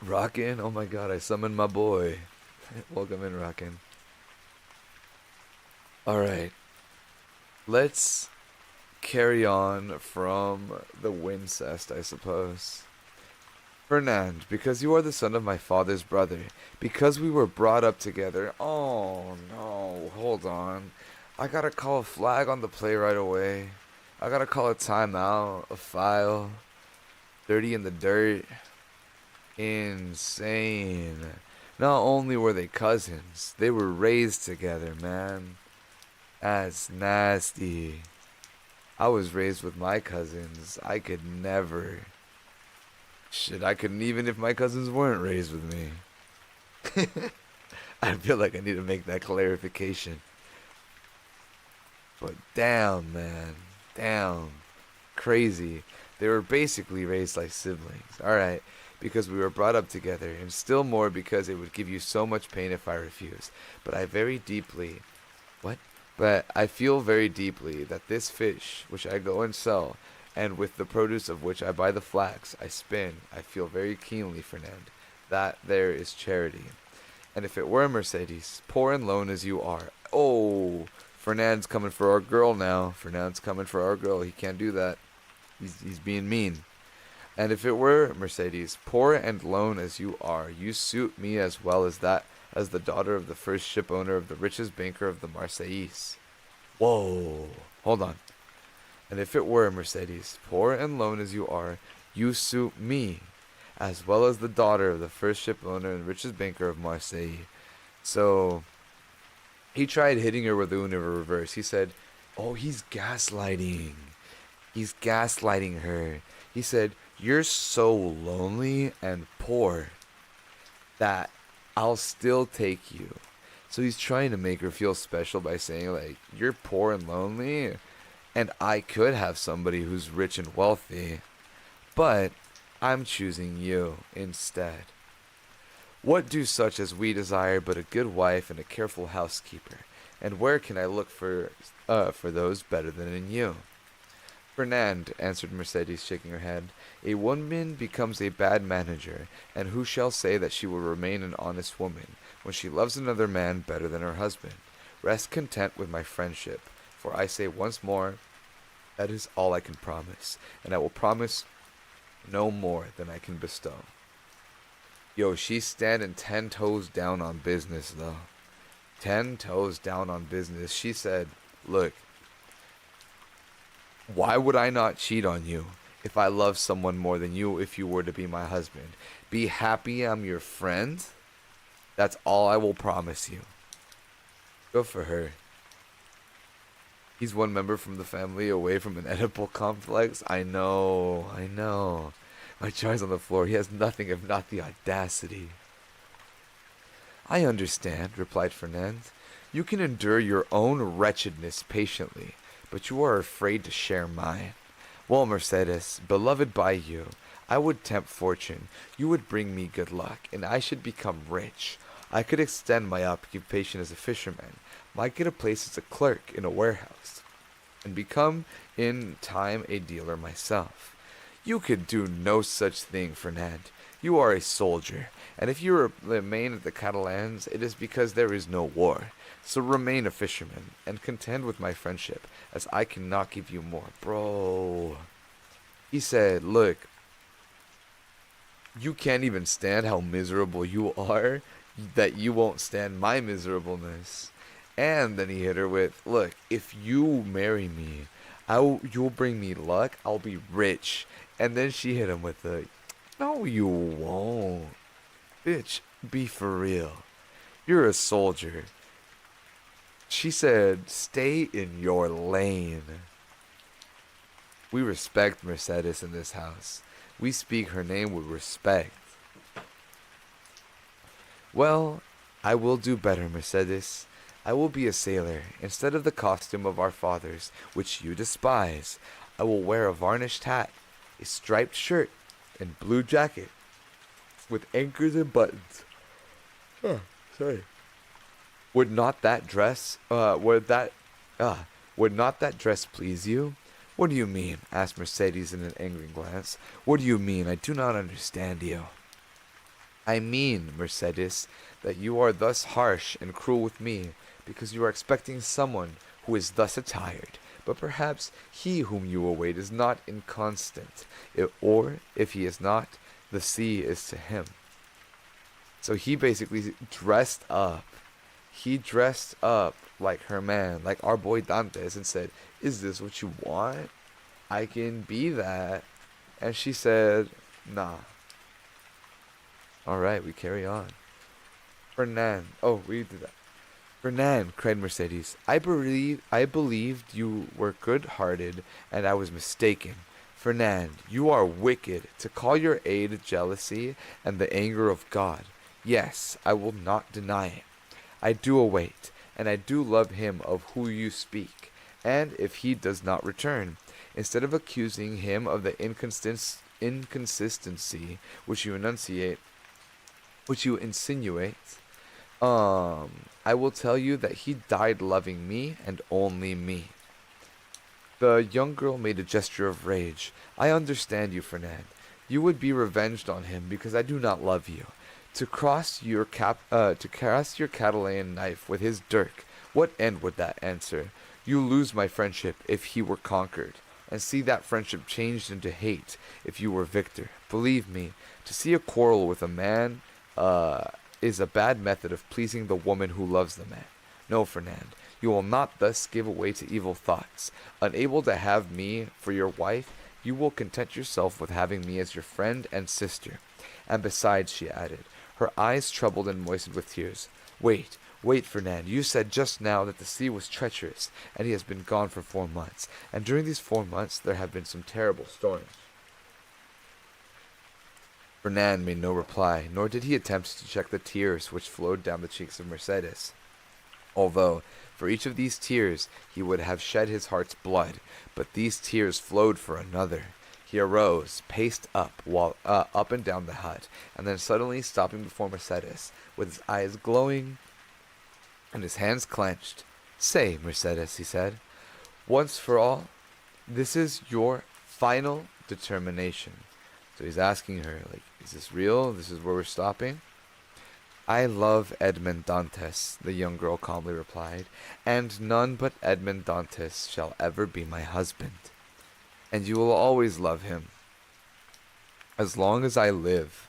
Rockin', oh my god, I summoned my boy. Welcome in, Rockin'. Alright. Let's carry on from the Wincest, I suppose. Fernand, because you are the son of my father's brother, because we were brought up together. Oh no, hold on. I gotta call a flag on the play right away. I gotta call a timeout, a foul. Dirty in the dirt. Insane. Not only were they cousins, they were raised together, man. That's nasty. I was raised with my cousins. I could never. Shit, I couldn't even if my cousins weren't raised with me. I feel like I need to make that clarification. But damn, man. Damn. Crazy. They were basically raised like siblings. Alright. Because we were brought up together. And still more because it would give you so much pain if I refused. But I very deeply... What? But I feel very deeply that this fish, which I go and sell, and with the produce of which I buy the flax, I spin, I feel very keenly, Fernand, that there is charity. And if it were Mercedes, poor and lone as you are, oh, Fernand's coming for our girl now. Fernand's coming for our girl. He can't do that. He's being mean. And if it were Mercedes, poor and lone as you are, you suit me as well as that, as the daughter of the first ship owner of the richest banker of the Marseillais. Whoa, hold on. And if it were Mercedes, poor and lone as you are, you suit me, as well as the daughter of the first ship owner and richest banker of Marseille. So, he tried hitting her with the Uno reverse. He said, oh, he's gaslighting. He's gaslighting her. He said, you're so lonely and poor that I'll still take you. So he's trying to make her feel special by saying, like, you're poor and lonely, and I could have somebody who's rich and wealthy, but I'm choosing you instead. What do such as we desire but a good wife and a careful housekeeper, and where can I look for those better than in you? Fernand, answered Mercedes, shaking her head, a woman becomes a bad manager, and who shall say that she will remain an honest woman when she loves another man better than her husband? Rest content with my friendship, for I say once more, that is all I can promise, and I will promise no more than I can bestow. Yo, she's standing 10 toes down on business, though. 10 toes down on business. She said, look, why would I not cheat on you if I love someone more than you if you were to be my husband? Be happy I'm your friend. That's all I will promise you. Good for her. He's one member from the family away from an edible complex. I know. My char's on the floor. He has nothing if not the audacity. I understand, replied Fernand. You can endure your own wretchedness patiently, but you are afraid to share mine. Well, Mercedes, beloved by you, I would tempt fortune. You would bring me good luck, and I should become rich. I could extend my occupation as a fisherman, might get a place as a clerk in a warehouse, and become in time a dealer myself. You could do no such thing, Fernand. You are a soldier, and if you remain at the Catalans, it is because there is no war. So remain a fisherman, and contend with my friendship, as I cannot give you more. Bro. He said, look, you can't even stand how miserable you are, that you won't stand my miserableness. And then he hit her with, look, if you marry me, you'll bring me luck, I'll be rich. And then she hit him with the, no you won't. Bitch, be for real. You're a soldier. She said, stay in your lane. We respect Mercedes in this house. We speak her name with respect. Well, I will do better, Mercedes. I will be a sailor. Instead of the costume of our fathers, which you despise, I will wear a varnished hat, a striped shirt, and blue jacket, with anchors and buttons. Oh, sorry. Would not that dress please you? What do you mean? Asked Mercedes in an angry glance. What do you mean? I do not understand you. I mean, Mercedes, that you are thus harsh and cruel with me, because you are expecting someone who is thus attired. But perhaps he whom you await is not inconstant, or if he is not, the sea is to him. So he basically dressed up. He dressed up like her man, like our boy Dantes, and said, is this what you want? I can be that. And she said, nah. Alright, we carry on. Fernand. Oh, we did that. Fernand, cried Mercedes, I believed you were good-hearted, and I was mistaken. Fernand, you are wicked, to call your aid jealousy and the anger of God. Yes, I will not deny it. I do await, and I do love him of whom you speak, and if he does not return, instead of accusing him of the inconsistency which you insinuate, I will tell you that he died loving me and only me. The young girl made a gesture of rage. I understand you, Fernand. You would be revenged on him because I do not love you. To cross your Catalan knife with his dirk, what end would that answer? You lose my friendship if he were conquered, and see that friendship changed into hate if you were victor. Believe me, to see a quarrel with a man is a bad method of pleasing the woman who loves the man. No, Fernand, you will not thus give way to evil thoughts. Unable to have me for your wife, you will content yourself with having me as your friend and sister. And besides, she added, her eyes troubled and moistened with tears, wait, Fernand, you said just now that the sea was treacherous, and he has been gone for 4 months, and during these 4 months there have been some terrible storms. Fernand made no reply, nor did he attempt to check the tears which flowed down the cheeks of Mercedes, although for each of these tears he would have shed his heart's blood, but these tears flowed for another. He arose, paced up and down the hut, and then suddenly stopping before Mercedes, with his eyes glowing and his hands clenched, Say, Mercedes, he said, once for all, this is your final determination. So he's asking her, like, is this real? This is where we're stopping? I love Edmond Dantes, the young girl calmly replied, and none but Edmond Dantes shall ever be my husband. And you will always love him, as long as I live.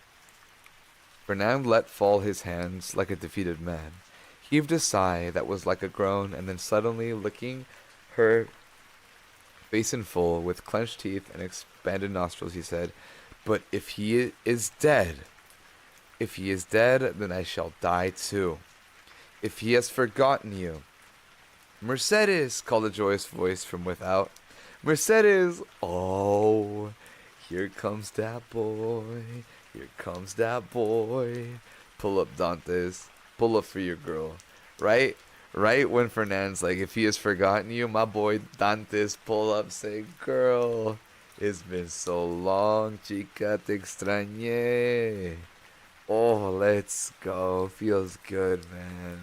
Fernand let fall his hands like a defeated man, heaved a sigh that was like a groan, and then suddenly licking her basin full with clenched teeth and expanded nostrils, he said, but if he is dead, then I shall die too. If he has forgotten you. Mercedes, called a joyous voice from without. Mercedes! Oh, here comes that boy. Here comes that boy. Pull up, Dantes. Pull up for your girl. Right? Right when Fernand's like, if he has forgotten you, my boy Dantes pull up, say, girl, it's been so long, chica, te extrañé. Oh, let's go. Feels good, man.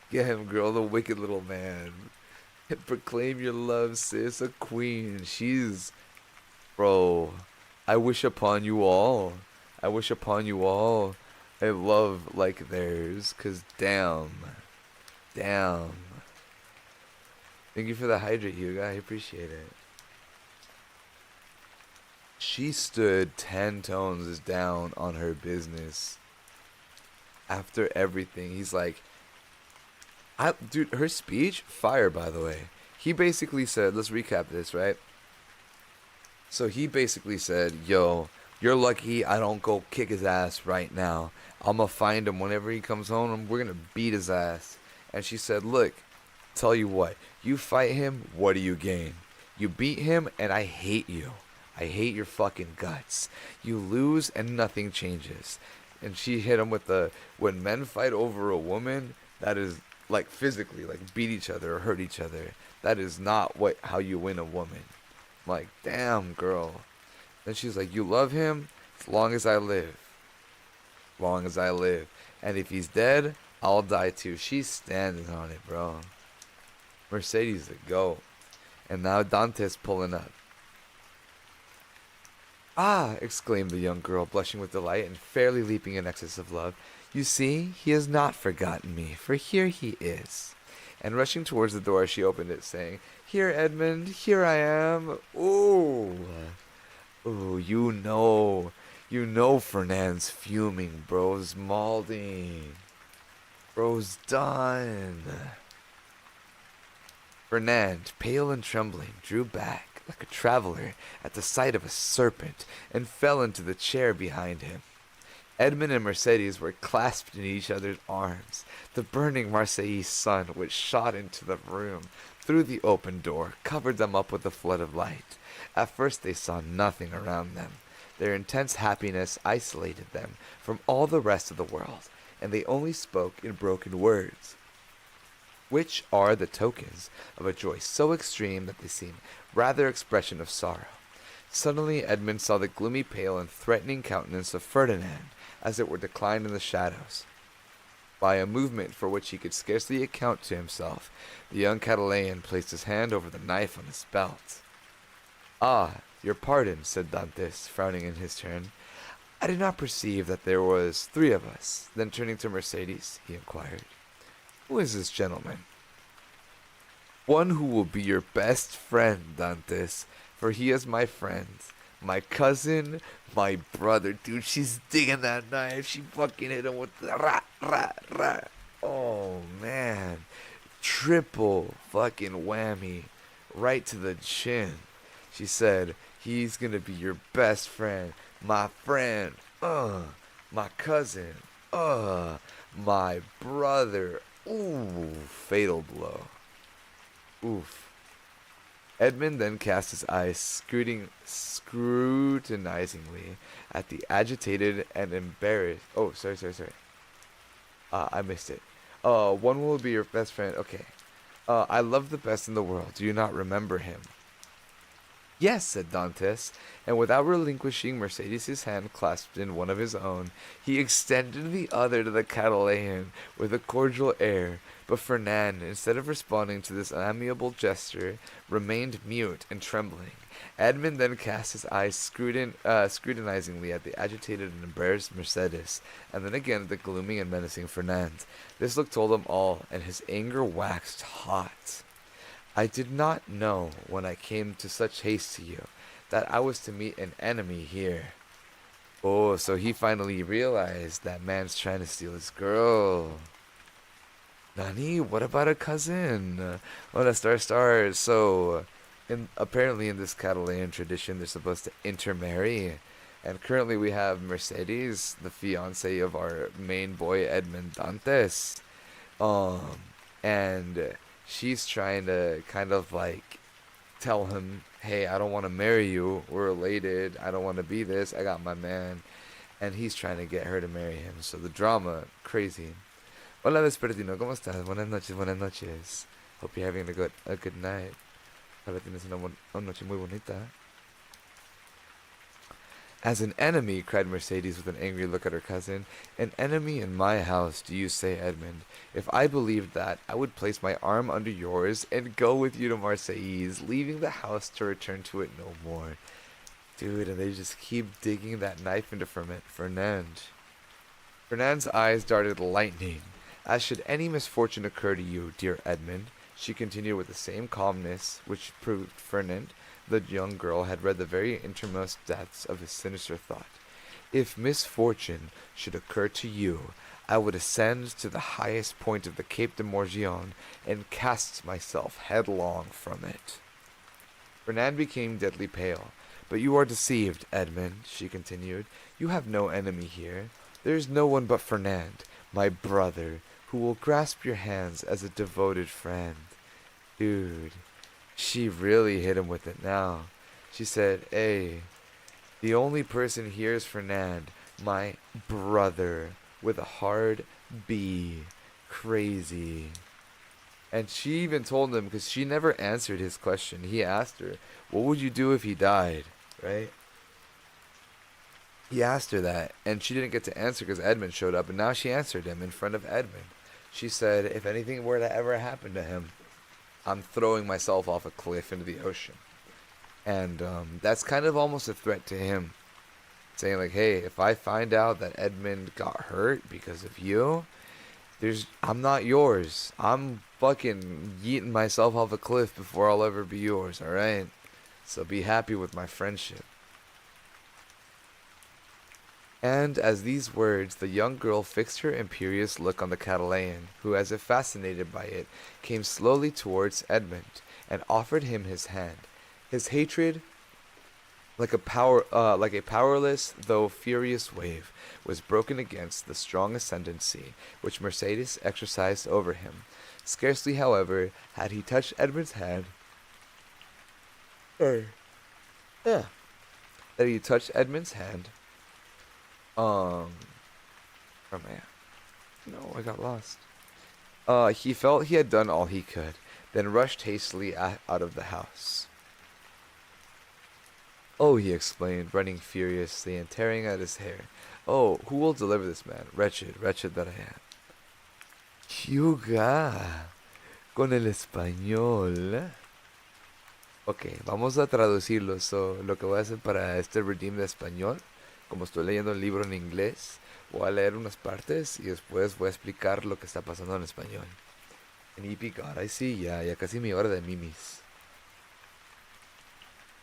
Get him, girl, the wicked little man. Proclaim your love, sis, a queen. She's... Bro, I wish upon you all. I wish upon you all a love like theirs. Cause damn. Damn. Thank you for the hydrate, Hugo. I appreciate it. She stood 10 tones down on her business. After everything, he's like, dude, her speech, fire, by the way. He basically said, let's recap this, right? So he basically said, yo, you're lucky I don't go kick his ass right now. I'm gonna find him whenever he comes home. We're gonna beat his ass. And she said, look, tell you what, you fight him, what do you gain? You beat him, and I hate you. I hate your fucking guts. You lose, and nothing changes. And she hit him with the, when men fight over a woman, that is, like, physically, like, beat each other or hurt each other. That is not how you win a woman. I'm like, damn, girl. Then she's like, you love him as long as I live. Long as I live. And if he's dead, I'll die too. She's standing on it, bro. Mercedes the go. And now Dante's pulling up. Ah, exclaimed the young girl, blushing with delight and fairly leaping in excess of love. You see, he has not forgotten me, for here he is. And rushing towards the door, she opened it, saying, here, Edmund, here I am. Ooh. Ooh, you know Fernand's fuming, bro's malding. Bro's done. Fernand, pale and trembling, drew back like a traveler at the sight of a serpent and fell into the chair behind him. Edmond and Mercedes were clasped in each other's arms. The burning Marseillais sun, which shot into the room through the open door, covered them up with a flood of light. At first they saw nothing around them. Their intense happiness isolated them from all the rest of the world, and they only spoke in broken words, which are the tokens of a joy so extreme that they seem rather expression of sorrow. Suddenly Edmund saw the gloomy, pale, and threatening countenance of Ferdinand, as it were declined in the shadows. By a movement for which he could scarcely account to himself, the young Catalan placed his hand over the knife on his belt. Ah, your pardon, said Dantes, frowning in his turn. I did not perceive that there was 3 of us. Then turning to Mercedes, he inquired, who is this gentleman? One who will be your best friend, Dantes, for he is my friend, my cousin, my brother. Dude, she's digging that knife. She fucking hit him with the rah. Oh, man. Triple fucking whammy right to the chin. She said, he's gonna be your best friend, my friend, my cousin, my brother. Ooh, fatal blow. Oof. Edmund then cast his eyes scrutinizingly at the agitated and embarrassed... Oh, sorry. I missed it. One will be your best friend. Okay. I love the best in the world. Do you not remember him? Yes, said Dantes, and without relinquishing Mercedes's hand clasped in one of his own, he extended the other to the Catalan with a cordial air. But Fernand, instead of responding to this amiable gesture, remained mute and trembling. Edmund then cast his eyes scrutinizingly at the agitated and embarrassed Mercedes, and then again at the gloomy and menacing Fernand. This look told him all, and his anger waxed hot. I did not know, when I came to such haste to you, that I was to meet an enemy here. Oh, so he finally realized that man's trying to steal his girl. Nani, what about a cousin? What a star. So, apparently in this Catalan tradition, they're supposed to intermarry. And currently we have Mercedes, the fiance of our main boy Edmond Dantes. Um, and she's trying to kind of like tell him, hey, I don't want to marry you. We're related. I don't want to be this. I got my man. And he's trying to get her to marry him. So the drama, crazy. Hola, Vespertino. ¿Cómo estás? Buenas noches, buenas noches. Hope you're having a good night. Ahora tienes una noche muy bonita. As an enemy, cried Mercedes with an angry look at her cousin. An enemy in my house, do you say, Edmund? If I believed that, I would place my arm under yours and go with you to Marseilles, leaving the house to return to it no more. Dude, and they just keep digging that knife into Fernand. Fernand's eyes darted lightning. As should any misfortune occur to you, dear Edmund, she continued with the same calmness which proved Fernand, the young girl, had read the very innermost depths of his sinister thought. If misfortune should occur to you, I would ascend to the highest point of the Cape de Morgion and cast myself headlong from it. Fernand became deadly pale. But you are deceived, Edmund, she continued. You have no enemy here. There is no one but Fernand, my brother, who will grasp your hands as a devoted friend. Dude, she really hit him with it now. She said, hey, the only person here is Fernand, my brother, with a hard B. Crazy. And she even told him, because she never answered his question. He asked her, what would you do if he died? Right? He asked her that, and she didn't get to answer because Edmund showed up, and now she answered him in front of Edmund. She said, if anything were to ever happen to him, I'm throwing myself off a cliff into the ocean. And that's kind of almost a threat to him. Saying like, hey, if I find out that Edmund got hurt because of you, I'm not yours. I'm fucking yeeting myself off a cliff before I'll ever be yours, alright? So be happy with my friendship. And as these words, the young girl fixed her imperious look on the Catalan, who, as if fascinated by it, came slowly towards Edmund, and offered him his hand. His hatred, like a powerless though furious wave, was broken against the strong ascendancy which Mercedes exercised over him. Scarcely, however, had he touched Edmund's hand, that he touched Edmund's hand. Oh man, no, I got lost. He felt he had done all he could, then rushed hastily out of the house. Oh, he exclaimed, running furiously and tearing at his hair. Oh, who will deliver this man? Wretched, wretched that I am. Yuga, con el español. Ok, vamos a traducirlo. So, lo que voy a hacer para este redeem de español, como estoy leyendo el libro en inglés, voy a leer unas partes y después voy a explicar lo que está pasando en español. En EP God, I see, ya casi mi hora de mimis.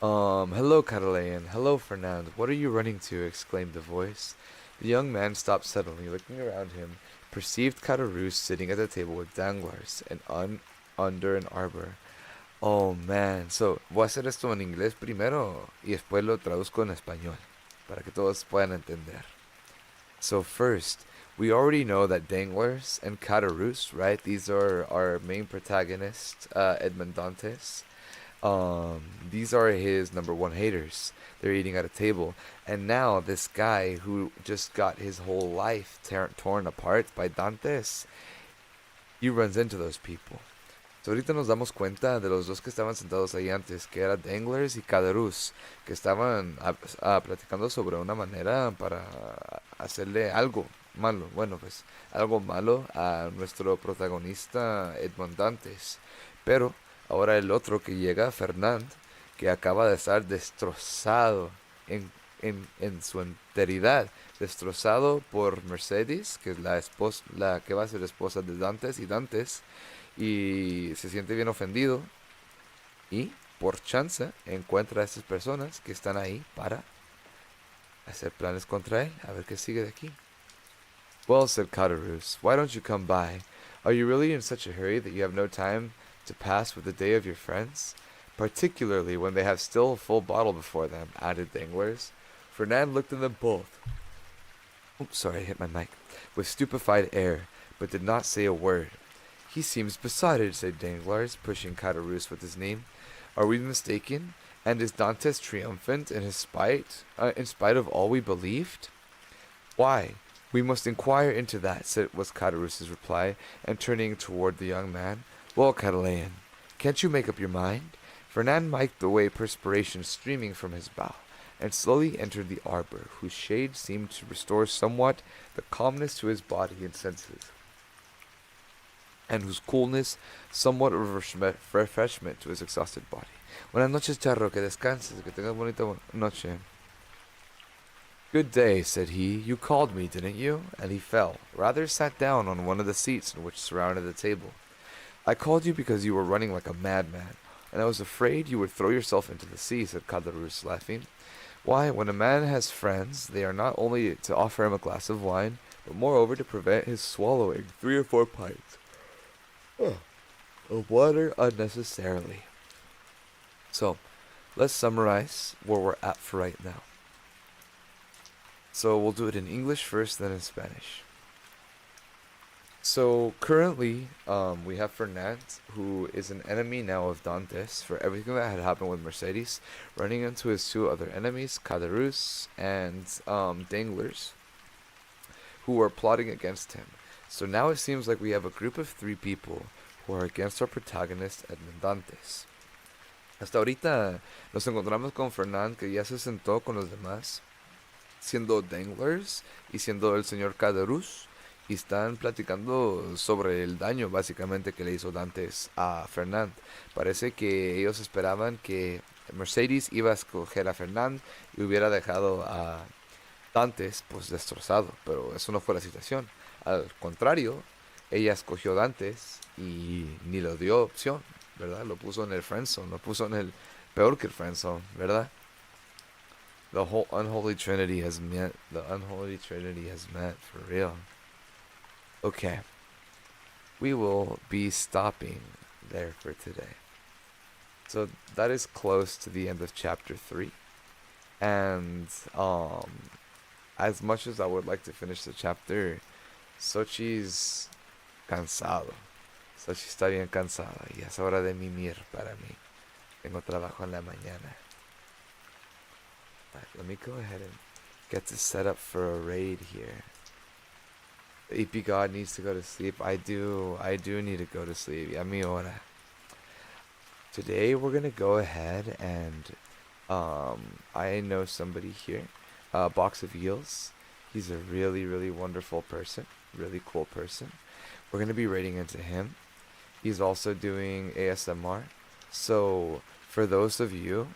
Hello, Catalan. Hello, Fernand. What are you running to? Exclaimed the voice. The young man stopped suddenly, looking around him, perceived Catarus sitting at the table with Danglars and under an arbor. Oh, man. So, voy a hacer esto en inglés primero y después lo traduzco en español, para que todos puedan entender. So first, we already know that Danglars and Catarus, right? These are our main protagonists, Edmond Dantes. These are his number one haters. They're eating at a table. And now this guy who just got his whole life torn apart by Dantes, he runs into those people. So, ahorita nos damos cuenta de los dos que estaban sentados ahí antes, que era Danglers y Caderus, que estaban platicando sobre una manera para hacerle algo malo, bueno, pues algo malo a nuestro protagonista Edmond Dantes. Pero ahora el otro que llega, Fernand, que acaba de estar destrozado en, en su enteridad, destrozado por Mercedes, que es la esposa, la que va a ser esposa de Dantes y Dantes, y se siente bien ofendido y por chance encuentra a estas personas que están ahí para hacer planes contra él. A ver qué sigue de aquí. Well, said Caderousse, why don't you come by? Are you really in such a hurry that you have no time to pass with the day of your friends? Particularly when they have still a full bottle before them, added Danglars. Fernand looked at them both. Oops, sorry, I hit my mic. With stupefied air, but did not say a word. He seems besotted, said Danglars, pushing Caderousse with his knee. Are we mistaken? And is Dantes triumphant in spite of all we believed? Why, we must inquire into that, was Caderousse's reply, and turning toward the young man. Well, Catalan, can't you make up your mind? Fernand wiped away perspiration streaming from his brow, and slowly entered the arbor, whose shade seemed to restore somewhat the calmness to his body and senses, and whose coolness somewhat of refreshment to his exhausted body. Buenas noches, Charro, que descanses, que tengas bonita noche. Good day, said he. You called me, didn't you? And he fell, rather sat down on one of the seats which surrounded the table. I called you because you were running like a madman, and I was afraid you would throw yourself into the sea, said Caderousse, laughing. Why, when a man has friends, they are not only to offer him a glass of wine, but moreover to prevent his swallowing 3 or 4 pints of water unnecessarily. So, let's summarize where we're at for right now. So we'll do it in English first, then in Spanish. So currently, we have Fernand, who is an enemy now of Dantes for everything that had happened with Mercedes, running into his 2 other enemies, Caderousse and Danglars, who are plotting against him. So now it seems like we have a group of 3 people who are against our protagonist, Edmond Dantes. Hasta ahorita nos encontramos con Fernand, que ya se sentó con los demás, siendo Danglars y siendo el señor Caderousse, y están platicando sobre el daño básicamente que le hizo Dantes a Fernand. Parece que ellos esperaban que Mercedes iba a escoger a Fernand y hubiera dejado a Dantes pues destrozado, pero eso no fue la situación. Al contrario, ella escogió a Dantes y ni lo dio opción, ¿verdad? Lo puso en el friendzone, lo puso en el peor que el friendzone, ¿verdad? The whole unholy trinity has met. The unholy trinity has met for real. Okay. We will be stopping there for today. So that is close to the end of chapter 3. And as much as I would like to finish the chapter, Xochi's cansado. Xochi está bien cansada y es hora de mimir para mí. Tengo trabajo en la mañana. Right, let me go ahead and get this set up for a raid here. The EP God needs to go to sleep. I do need to go to sleep. Ya mi hora. Today we're gonna go ahead and I know somebody here. Box of Eels. He's a really, really wonderful person. Really cool person. We're gonna be raiding into him. He's also doing ASMR. So for those of you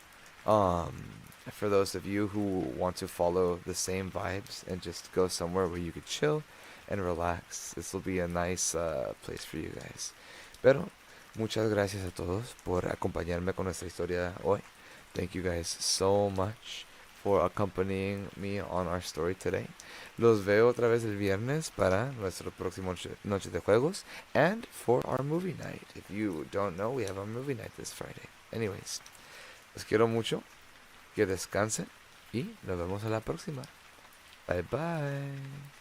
who want to follow the same vibes and just go somewhere where you could chill and relax, this will be a nice place for you guys. Pero muchas gracias a todos por acompañarme con nuestra historia hoy. Thank you guys so much for accompanying me on our story today. Los veo otra vez el viernes para nuestro próximo noche de juegos and for our movie night. If you don't know, we have a movie night this Friday. Anyways, los quiero mucho. Que descansen y nos vemos a la próxima. Bye bye.